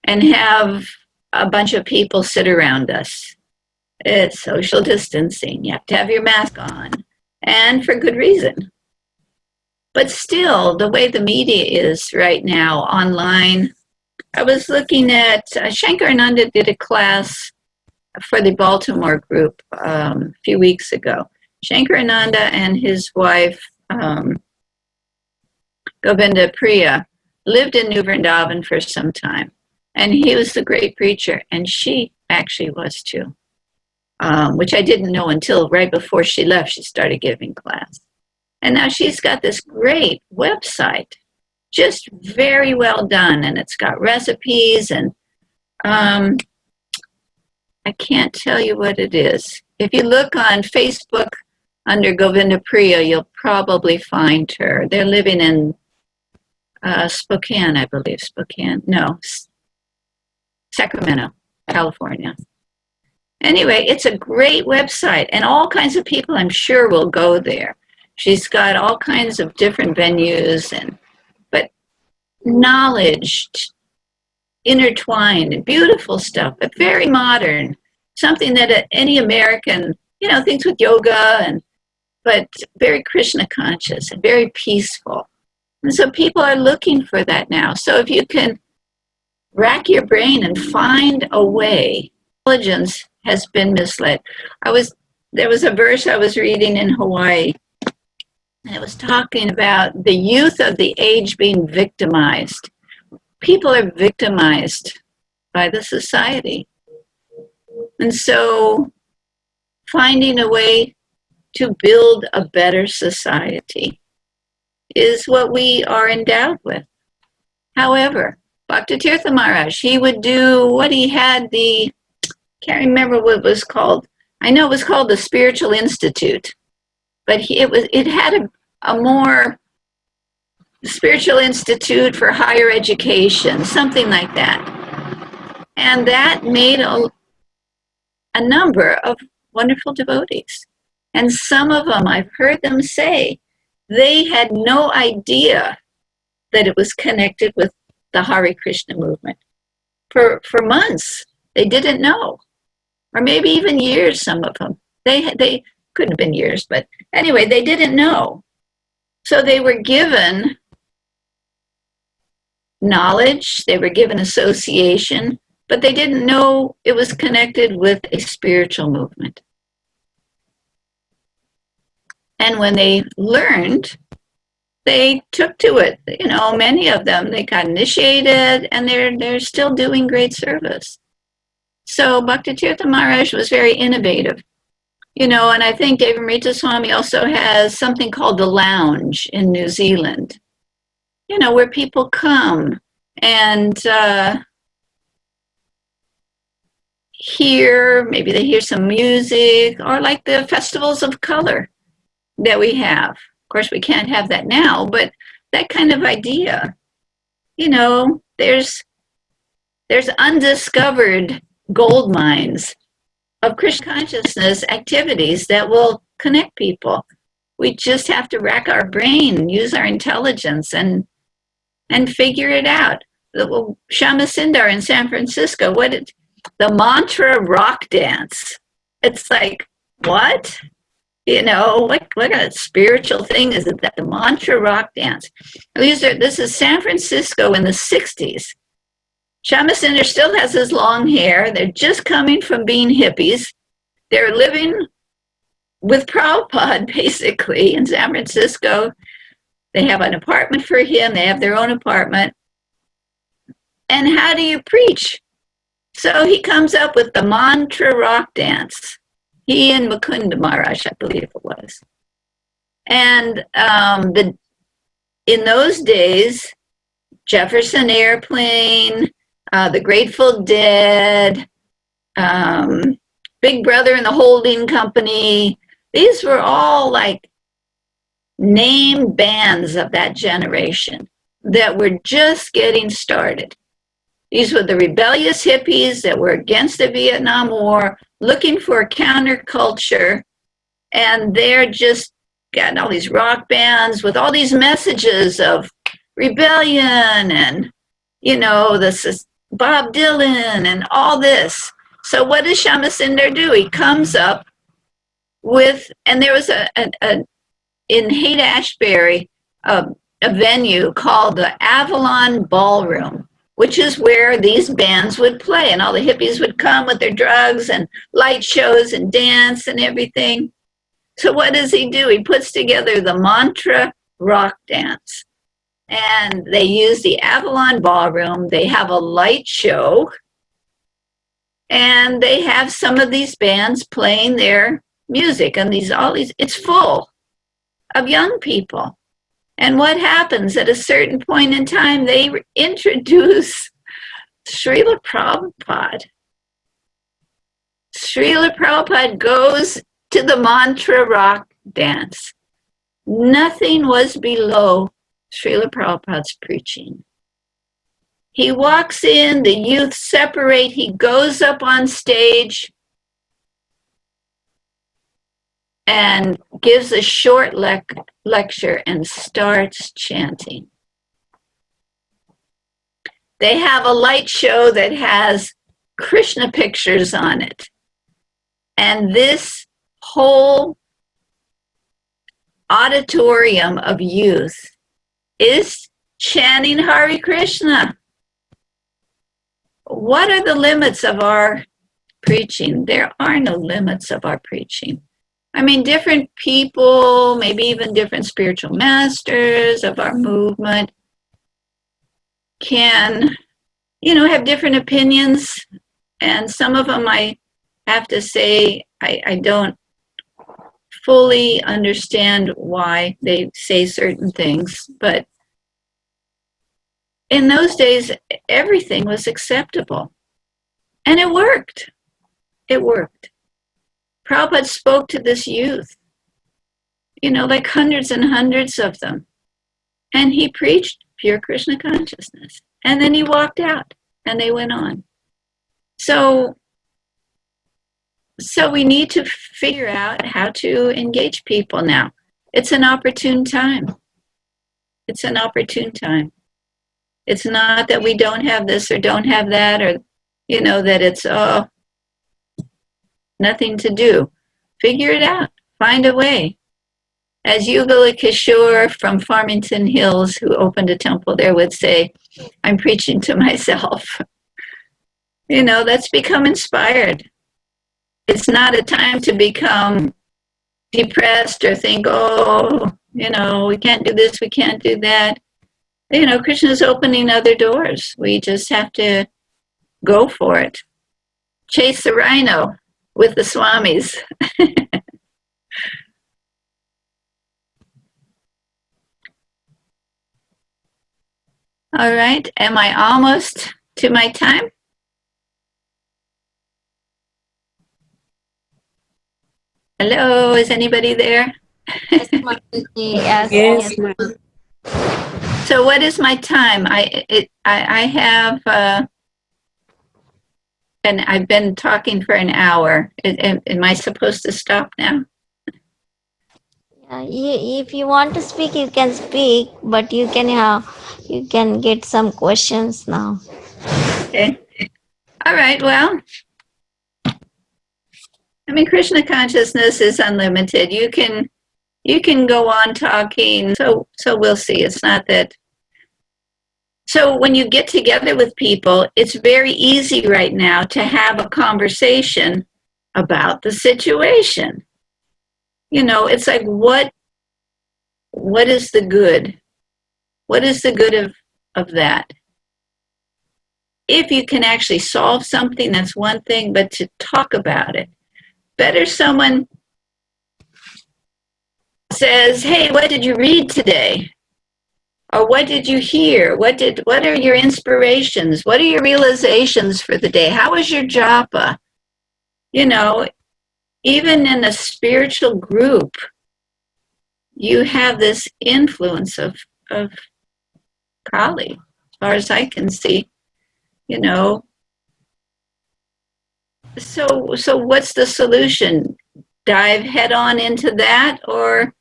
and have a bunch of people sit around us. It's social distancing. You have to have your mask on, and for good reason. But still, the way the media is right now online, I was looking at Shankarananda did a class for the Baltimore group a few weeks ago. Shankarananda and his wife, Govinda Priya, lived in New Vrindavan for some time. And he was the great preacher, and she actually was too, which I didn't know until right before she left. She started giving class. And now she's got this great website, just very well done. And it's got recipes, and I can't tell you what it is. If you look on Facebook under Govinda Priya, you'll probably find her. They're living in Spokane, I believe. Sacramento, California. Anyway, it's a great website, and all kinds of people, I'm sure, will go there. She's got all kinds of different venues, but knowledge intertwined, and beautiful stuff, but very modern. Something that any American, thinks with yoga, but very Krishna conscious and very peaceful. And so people are looking for that now. So if you can rack your brain and find a way, intelligence has been misled. There was a verse I was reading in Hawaii, and it was talking about the youth of the age being victimized. People are victimized by the society. And so finding a way to build a better society is what we are endowed with. However, Bhaktitirtha Maharaj, he would do what he had can't remember what it was called. I know it was called the Spiritual Institute, but it had a more spiritual institute for higher education, something like that. And that made a number of wonderful devotees. And some of them, I've heard them say, they had no idea that it was connected with the Hare Krishna movement. For months, they didn't know. Or maybe even years, some of them. They couldn't have been years, but anyway, they didn't know. So they were given knowledge, they were given association, but they didn't know it was connected with a spiritual movement. And when they learned, they took to it. Many of them, they got initiated, and they're still doing great service. So Bhaktitirtha Maharaj was very innovative. And I think Devamrita Swami also has something called the Lounge in New Zealand, where people come and maybe they hear some music, or like the festivals of color that we have. Of course, we can't have that now, but that kind of idea. There's undiscovered gold mines of Krishna consciousness activities that will connect people. We just have to rack our brain, use our intelligence, and figure it out. Shama Sundar in San Francisco, the mantra rock dance. It's like, what? What kind of spiritual thing is it, that the mantra rock dance? This is San Francisco in the 60s. Shama Sundar still has his long hair. They're just coming from being hippies. They're living with Prabhupada, basically, in San Francisco. They have an apartment for him. They have their own apartment. And how do you preach? So he comes up with the mantra rock dance. He and Mukunda Maharaj, I believe it was. And in those days, Jefferson Airplane, the Grateful Dead, Big Brother and the Holding Company, these were all like name bands of that generation that were just getting started. These were the rebellious hippies that were against the Vietnam War, looking for a counterculture, and they're just getting all these rock bands with all these messages of rebellion and, this is Bob Dylan and all this. So what does Shamasunder do? He comes up with, and there was in Haight-Ashbury, a venue called the Avalon Ballroom, which is where these bands would play, and all the hippies would come with their drugs and light shows and dance and everything. So what does he do? He puts together the mantra rock dance, and they use the Avalon Ballroom. They have a light show, and they have some of these bands playing their music, and it's full of young people. And what happens at a certain point in time? They introduce Srila Prabhupada. Srila Prabhupada goes to the mantra rock dance. Nothing was below Srila Prabhupada's preaching. He walks in, the youth separate, he goes up on stage and gives a short lecture and starts chanting. They have a light show that has Krishna pictures on it. And this whole auditorium of youth is chanting Hare Krishna. What are the limits of our preaching? There are no limits of our preaching. I mean, different people, maybe even different spiritual masters of our movement can, have different opinions. And some of them, I have to say, I don't fully understand why they say certain things. But in those days, everything was acceptable. And it worked. It worked. Prabhupada spoke to this youth, like hundreds and hundreds of them. And he preached pure Krishna consciousness. And then he walked out and they went on. So we need to figure out how to engage people now. It's an opportune time. It's an opportune time. It's not that we don't have this or don't have that, or, that it's, nothing to do. Figure it out. Find a way. As Yugala Kishore from Farmington Hills, who opened a temple there, would say, I'm preaching to myself. Let's become inspired. It's not a time to become depressed or think, we can't do this, we can't do that. Krishna's opening other doors. We just have to go for it. Chase the rhino with the swamis. All right, am I almost to my time? Hello, is anybody there? Yes, Mataji. Yes, Yes, yes. ma'am. So what is my time? I have, and I've been talking for an hour. Am I supposed to stop now? If you want to speak, you can speak, but you can get some questions now. Okay. All right, well, Krishna consciousness is unlimited. You can go on talking. So we'll see. It's not that. So when you get together with people, it's very easy right now to have a conversation about the situation. It's like, what is the good? What is the good of that? If you can actually solve something, that's one thing, but to talk about it. Better someone says, hey, what did you read today? Or what did you hear? What are your inspirations? What are your realizations for the day? How was your japa? Even in a spiritual group, you have this influence of Kali, as far as I can see, So what's the solution? Dive head on into that, or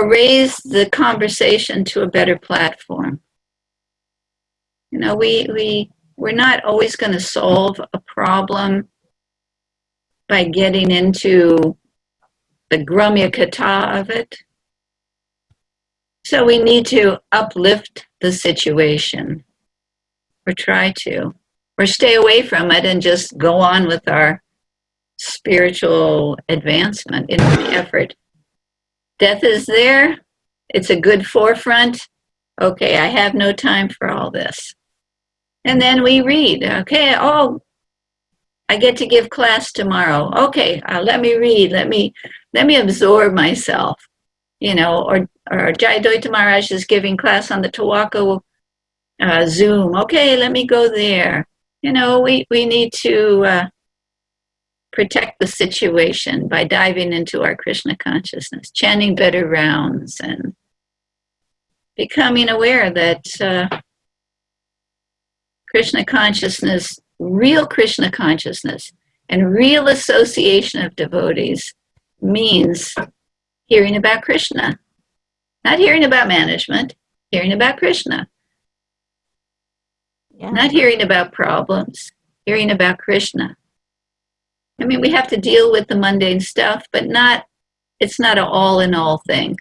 raise the conversation to a better platform? We we're not always going to solve a problem by getting into the Gramya Kata of it. So we need to uplift the situation, or try to, or stay away from it and just go on with our spiritual advancement in the effort. Death is there. It's a good forefront. Okay, I have no time for all this. And then we read. Okay, oh, I get to give class tomorrow. Okay, let me read. Let me absorb myself. You know, or Jayadvaita Maharaj is giving class on the Tawaka Zoom. Okay, let me go there. You know, we need to protect the situation by diving into our Krishna consciousness, chanting better rounds, and becoming aware that Krishna consciousness, real Krishna consciousness, and real association of devotees means hearing about Krishna. Not hearing about management, hearing about Krishna. Yeah. Not hearing about problems, hearing about Krishna. I mean, we have to deal with the mundane stuff, but it's not an all-in-all thing.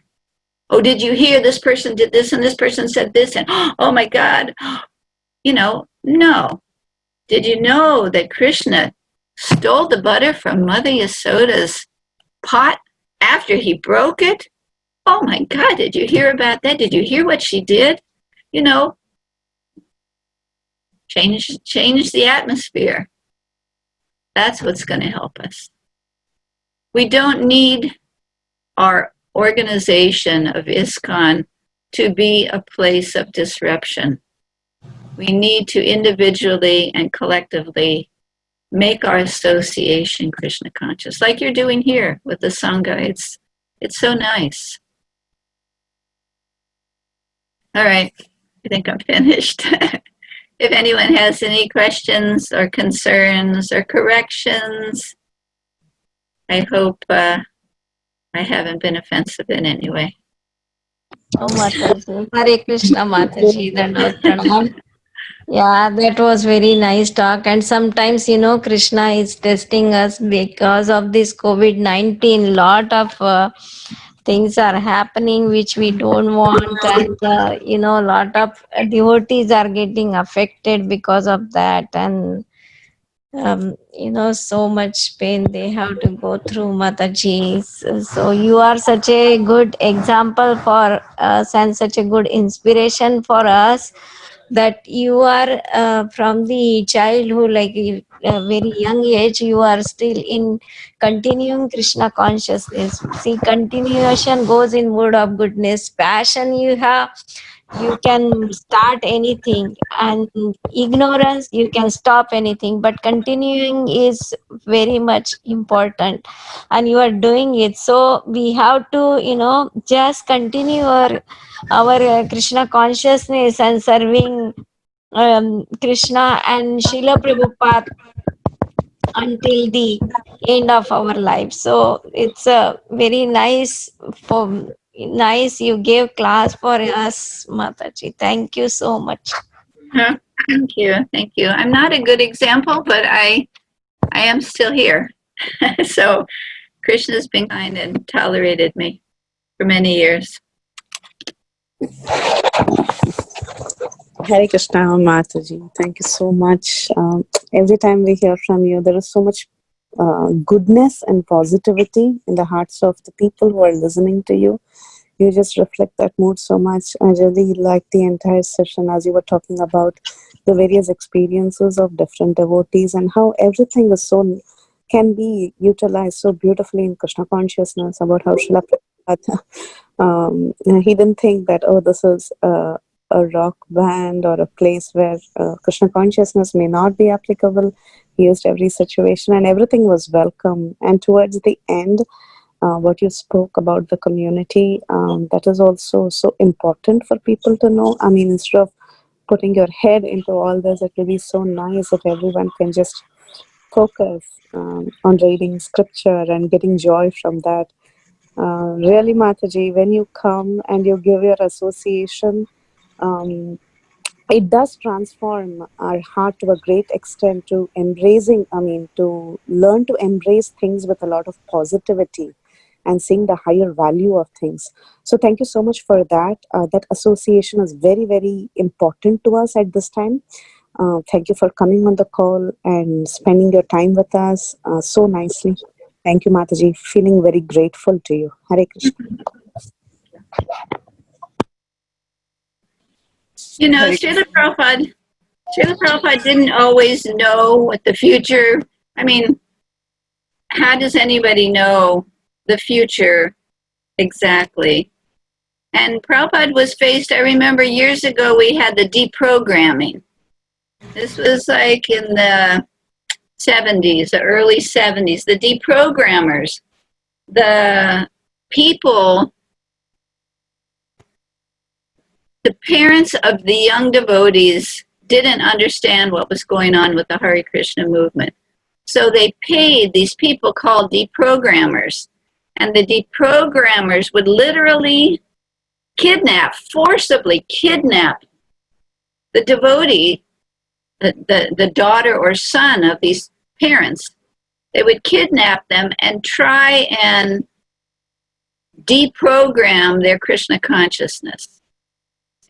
Oh, did you hear this person did this and this person said this and oh my God. You know, no. Did you know that Krishna stole the butter from Mother Yasoda's pot after he broke it? Oh my God, did you hear about that? Did you hear what she did? You know, change the atmosphere. That's what's going to help us. We don't need our organization of ISKCON to be a place of disruption. We need to individually and collectively make our association Krishna conscious, like you're doing here with the Sangha. It's so nice. All right, I think I'm finished. If anyone has any questions or concerns or corrections, I hope I haven't been offensive in any way. Oh, Mataji. Hare Krishna, Mataji. Dandavat pranam. Yeah, that was very nice talk. And sometimes, Krishna is testing us because of this COVID-19. Lot of things are happening which we don't want. And, lot of devotees are getting affected because of that. And, so much pain they have to go through, Mataji. So you are such a good example for us and such a good inspiration for us, that you are from the childhood, like a very young age, you are still in continuing Krishna consciousness. See, continuation goes in mood of goodness. Passion you have, you can start anything, and ignorance you can stop anything, but continuing is very much important, and you are doing it. So we have to just continue our Krishna consciousness and serving Krishna and Srila Prabhupada until the end of our life. So it's a very nice you gave class for us, Mataji. Thank you so much. Huh? Thank you. I'm not a good example, but I am still here. So Krishna's been kind and tolerated me for many years. Hare Krishna, Mataji. Thank you so much. Every time we hear from you, there is so much goodness and positivity in the hearts of the people who are listening to you. You just reflect that mood so much. I really liked the entire session as you were talking about the various experiences of different devotees and how everything is can be utilized so beautifully in Krishna consciousness, about how Srila Prabhupada, he didn't think that, this is a rock band or a place where Krishna consciousness may not be applicable. He used every situation and everything was welcome. And towards the end, what you spoke about the community, that is also so important for people to know. I mean, instead of putting your head into all this, it would be so nice if everyone can just focus on reading scripture and getting joy from that. Really, Mataji, when you come and you give your association, it does transform our heart to a great extent to embracing, to learn to embrace things with a lot of positivity and seeing the higher value of things. So thank you so much for that. That association is very, very important to us at this time. Thank you for coming on the call and spending your time with us so nicely. Thank you, Mataji. Feeling very grateful to you. Hare Krishna. You know, Hare Srila Prabhupada didn't always know what the future, I mean, how does anybody know the future exactly? And Prabhupada was faced, I remember years ago, we had the deprogramming. This was like in the 70s, the early 70s, the deprogrammers, the people, the parents of the young devotees didn't understand what was going on with the Hare Krishna movement. So they paid these people called deprogrammers. And the deprogrammers would literally forcibly kidnap the devotee, the daughter or son of these parents. They would kidnap them and try and deprogram their Krishna consciousness.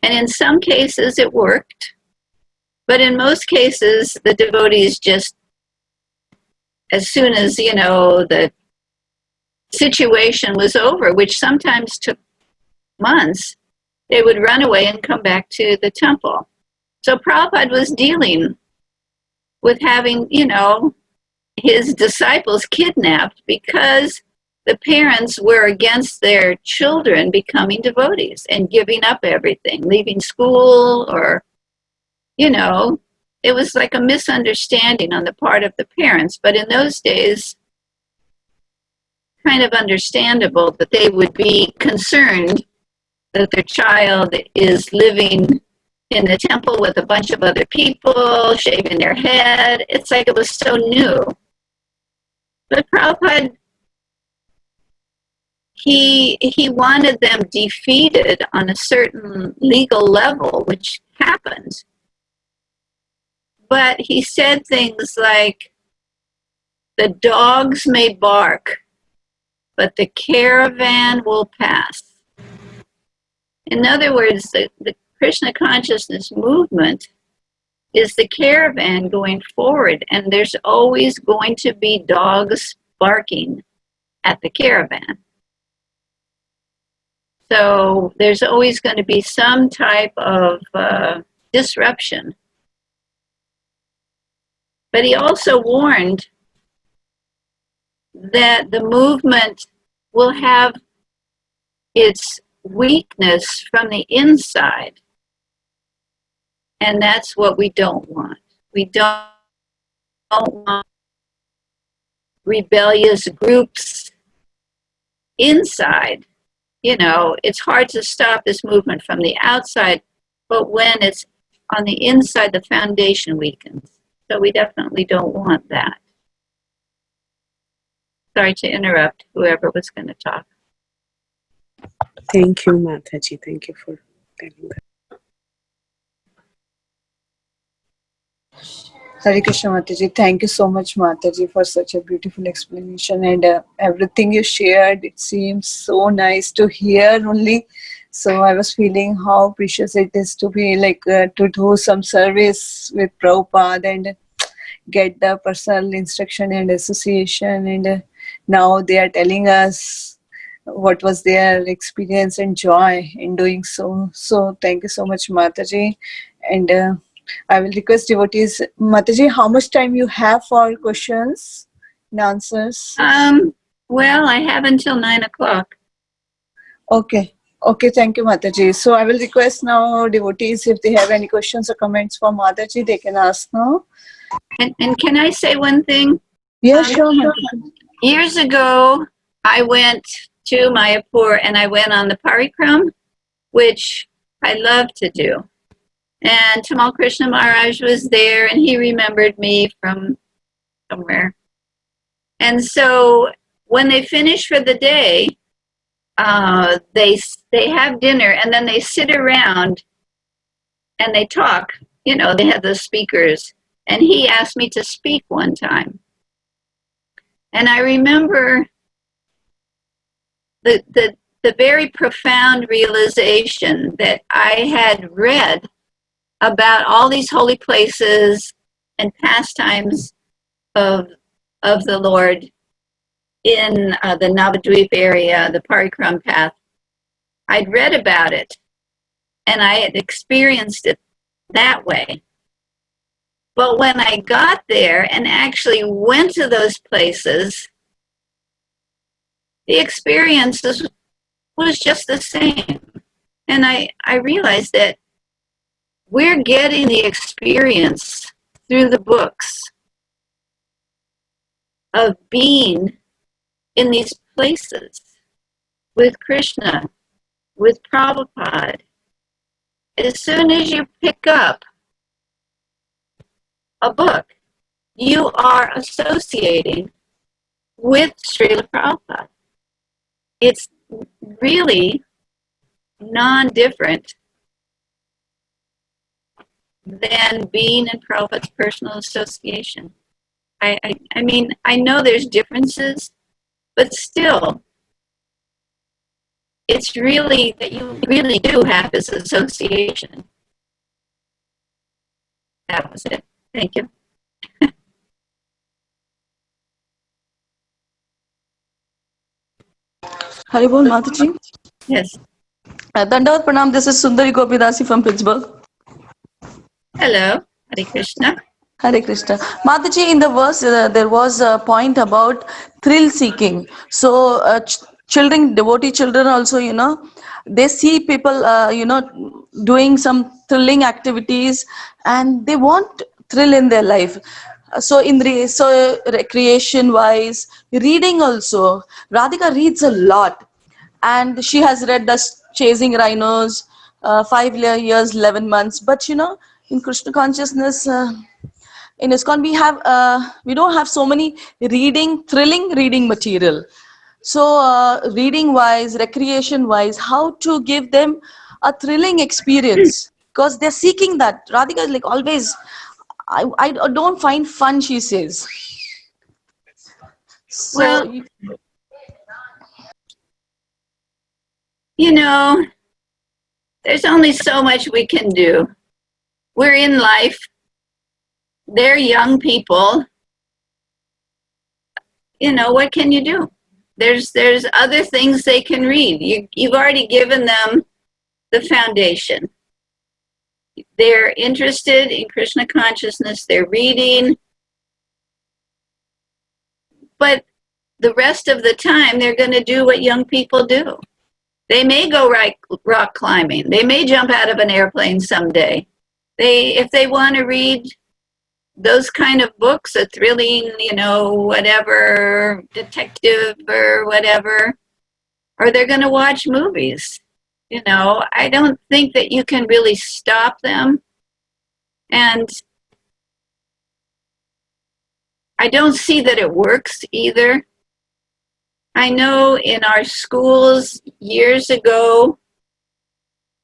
And in some cases it worked, but in most cases the devotees just, as soon as, the situation was over, which sometimes took months, they would run away and come back to the temple. So Prabhupada was dealing with having, his disciples kidnapped because the parents were against their children becoming devotees and giving up everything, leaving school, or, it was like a misunderstanding on the part of the parents. But in those days, kind of understandable that they would be concerned that their child is living in the temple with a bunch of other people, shaving their head. It's like it was so new. But Prabhupada, he wanted them defeated on a certain legal level, which happened. But he said things like, the dogs may bark, but the caravan will pass. In other words, the Krishna consciousness movement is the caravan going forward, and there's always going to be dogs barking at the caravan. So there's always going to be some type of disruption. But he also warned that the movement will have its weakness from the inside. And that's what we don't want. We don't want rebellious groups inside. It's hard to stop this movement from the outside, but when it's on the inside, the foundation weakens. So we definitely don't want that. Sorry to interrupt whoever was going to talk. Thank you, Mataji. Thank you for telling that. Hare Krishna, Mataji. Thank you so much, Mataji, for such a beautiful explanation, and everything you shared. It seems so nice to hear only. So I was feeling how precious it is to be to do some service with Prabhupada and get the personal instruction and association. And now they are telling us what was their experience and joy in doing so. So thank you so much, Mataji. And I will request devotees, Mataji, how much time you have for questions and answers? Well, I have until 9 o'clock. Okay, thank you, Mataji. So I will request now devotees, if they have any questions or comments for Mataji, they can ask now. And can I say one thing? Yes, sure, Mataji. Years ago, I went to Mayapur and I went on the parikram, which I love to do. And Tamal Krishna Maharaj was there and he remembered me from somewhere. And so when they finish for the day, they have dinner and then they sit around and they talk. You know, they have those speakers. And he asked me to speak one time. And I remember the very profound realization that I had read about all these holy places and pastimes of the Lord in the Navadvip area, the Parikram path. I'd read about it, and I had experienced it that way. But when I got there and actually went to those places, the experience was just the same. And I realized that we're getting the experience through the books of being in these places with Krishna, with Prabhupada. As soon as you pick up a book, you are associating with Srila Prabhupada. It's really non-different than being in Prabhupada's personal association. I mean, I know there's differences, but still, it's really that you really do have this association. That was it. Thank you. Haribol Mataji. Yes. Dandavat Pranam, this is Sundari Gopidasi from Pittsburgh. Hello. Hare Krishna. Hare Krishna. Mataji, in the verse, there was a point about thrill seeking. So, children, devotee children also, they see people, doing some thrilling activities and they want thrill in their life. So, recreation wise, reading also, Radhika reads a lot. And she has read us Chasing Rhinos, 5 years, 11 months. But in Krishna consciousness, in ISKCON, we don't have so many thrilling reading material. So reading wise, recreation wise, how to give them a thrilling experience, because they're seeking that. Radhika is like always, I don't find fun, she says. So Well, you know, there's only so much we can do. We're in life. They're young people. You know, what can you do? There's other things they can read. You've already given them the foundation. They're interested in Krishna consciousness. They're reading. But the rest of the time, they're going to do what young people do. They may go rock climbing. They may jump out of an airplane someday. If they want to read those kind of books, a thrilling, whatever, detective or whatever, or they're going to watch movies. I don't think that you can really stop them. And I don't see that it works either. I know in our schools years ago,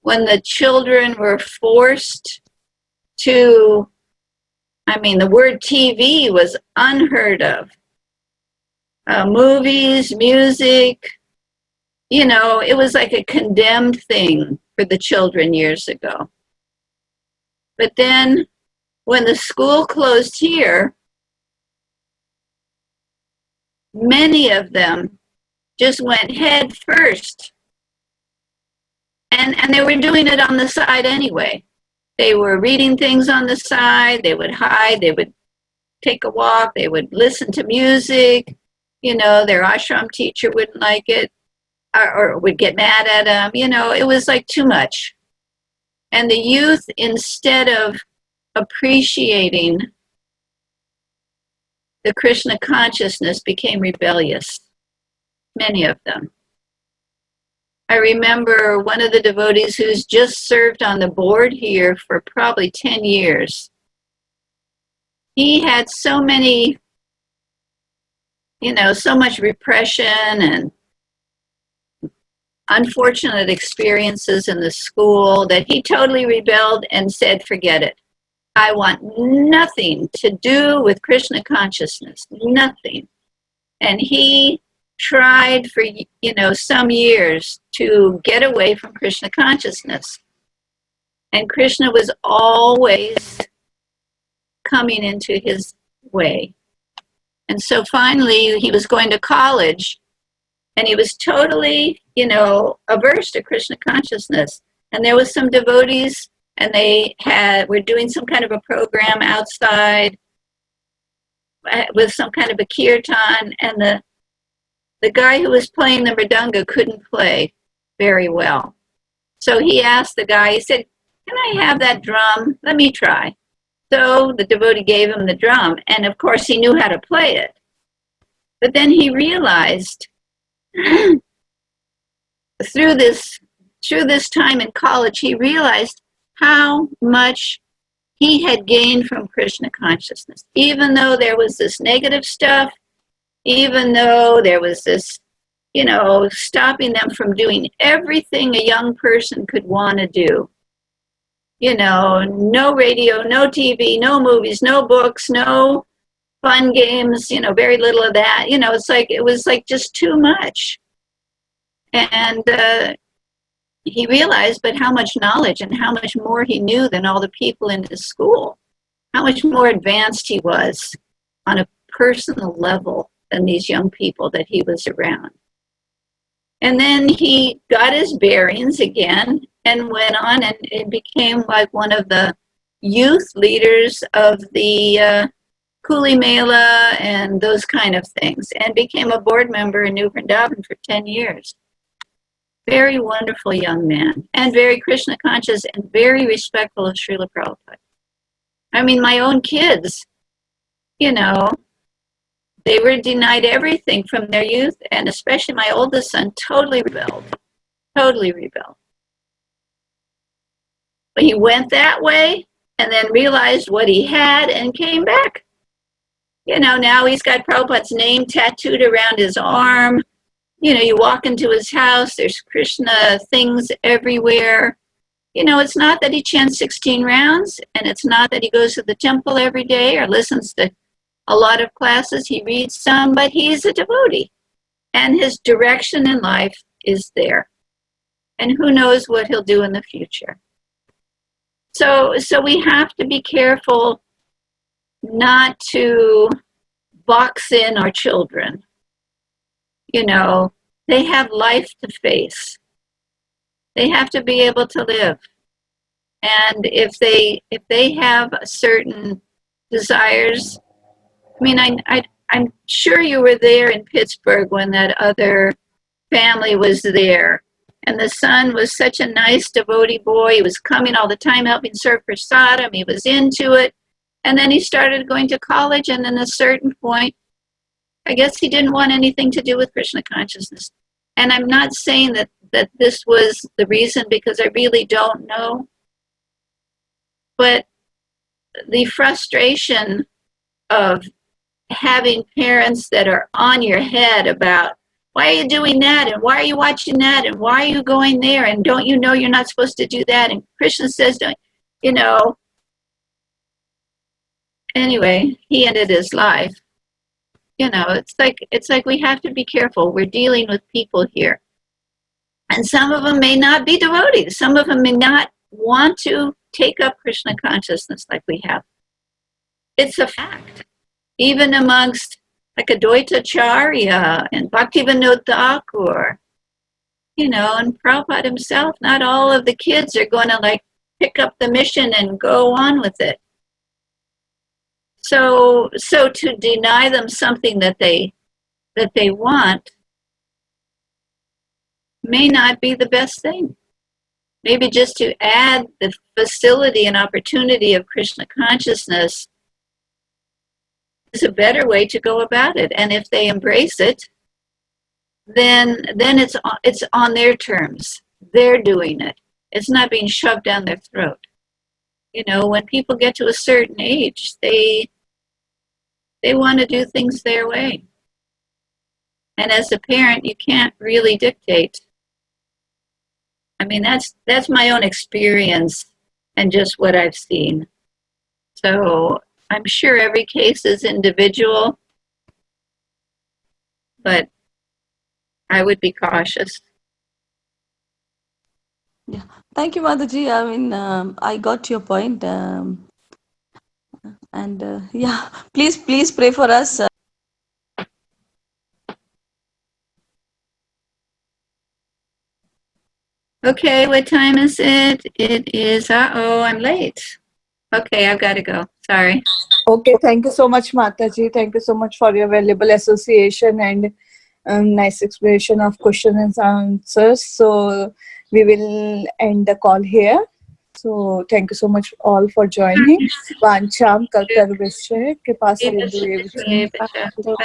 when the children were forced to, the word TV was unheard of. Movies, music, it was like a condemned thing for the children years ago. But then when the school closed here, many of them just went head first. And they were doing it on the side anyway. They were reading things on the side. They would hide. They would take a walk. They would listen to music. Their ashram teacher wouldn't like it or would get mad at them. It was like too much. And the youth, instead of appreciating the Krishna consciousness, became rebellious. Many of them. I remember one of the devotees who's just served on the board here for probably 10 years. He had so many, so much repression and unfortunate experiences in the school that he totally rebelled and said, forget it. I want nothing to do with Krishna consciousness, nothing. And he tried for, some years to get away from Krishna consciousness. And Krishna was always coming into his way. And so finally he was going to college and he was totally, averse to Krishna consciousness. And there was some devotees and were doing some kind of a program outside with some kind of a kirtan, and the guy who was playing the mridanga couldn't play very well. So he asked the guy, he said, can I have that drum? Let me try. So the devotee gave him the drum, and of course he knew how to play it. But then he realized through this time in college, he realized how much he had gained from Krishna consciousness. Even though there was this negative stuff, even though there was this, stopping them from doing everything a young person could want to do. No radio, no TV, no movies, no books, no fun games, very little of that. It was like just too much. And he realized, but how much knowledge and how much more he knew than all the people in his school, how much more advanced he was on a personal level than these young people that he was around. And then he got his bearings again and went on and became like one of the youth leaders of the Kuli Mela and those kind of things, and became a board member in New Vrindavan for 10 years. Very wonderful young man, and very Krishna conscious and very respectful of Srila Prabhupada. I mean, my own kids, they were denied everything from their youth, and especially my oldest son totally rebelled. But he went that way and then realized what he had and came back. Now he's got Prabhupada's name tattooed around his arm. You walk into his house, there's Krishna things everywhere. It's not that he chants 16 rounds, and it's not that he goes to the temple every day or listens to a lot of classes. He reads some, but he's a devotee. And his direction in life is there. And who knows what he'll do in the future. So we have to be careful not to box in our children. They have life to face. They have to be able to live. And if they have certain desires, I'm sure you were there in Pittsburgh when that other family was there. And the son was such a nice devotee boy. He was coming all the time, helping serve prasadam. He was into it. And then he started going to college, and then at a certain point, I guess he didn't want anything to do with Krishna consciousness. And I'm not saying that this was the reason, because I really don't know. But the frustration of having parents that are on your head about, why are you doing that? And why are you watching that? And why are you going there? And don't you know you're not supposed to do that? And Krishna says, don't, Anyway, he ended his life. It's like we have to be careful. We're dealing with people here. And some of them may not be devotees. Some of them may not want to take up Krishna consciousness like we have. It's a fact. Even amongst like Advaita Acharya and Bhaktivinoda Thakur, and Prabhupada himself, not all of the kids are going to pick up the mission and go on with it. So to deny them something that they want may not be the best thing. Maybe just to add the facility and opportunity of Krishna consciousness is a better way to go about it. And if they embrace it, then it's on their terms. They're doing it. It's not being shoved down their throat. When people get to a certain age, they want to do things their way. And as a parent, you can't really dictate I mean, that's my own experience and just what I've seen. So I'm sure every case is individual, but I would be cautious. Yeah. Thank you, Mataji. I mean, I got your point. And yeah, please pray for us. Okay, what time is it? It is, I'm late. Okay, I've got to go. Sorry. Okay, thank you so much, Mataji. Thank you so much for your valuable association and nice explanation of question and answers. So we will end the call here. So thank you so much all for joining. Vancham kalparveshe kripa sindhu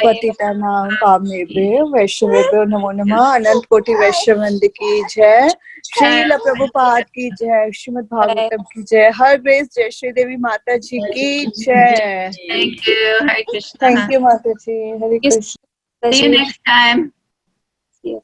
पतितानां पावनेभ्यो वैष्णवेभ्यो नमो नमः अनंत कोटि वैष्णव वंदे की जय श्रील प्रभुपाद की जय श्रीमद् भागवतम की जय हर ग्रेस जय श्री देवी माता जी की जय Thank you. Hare Krishna. Thank you माता जी हरे Krishna See you next time. See you.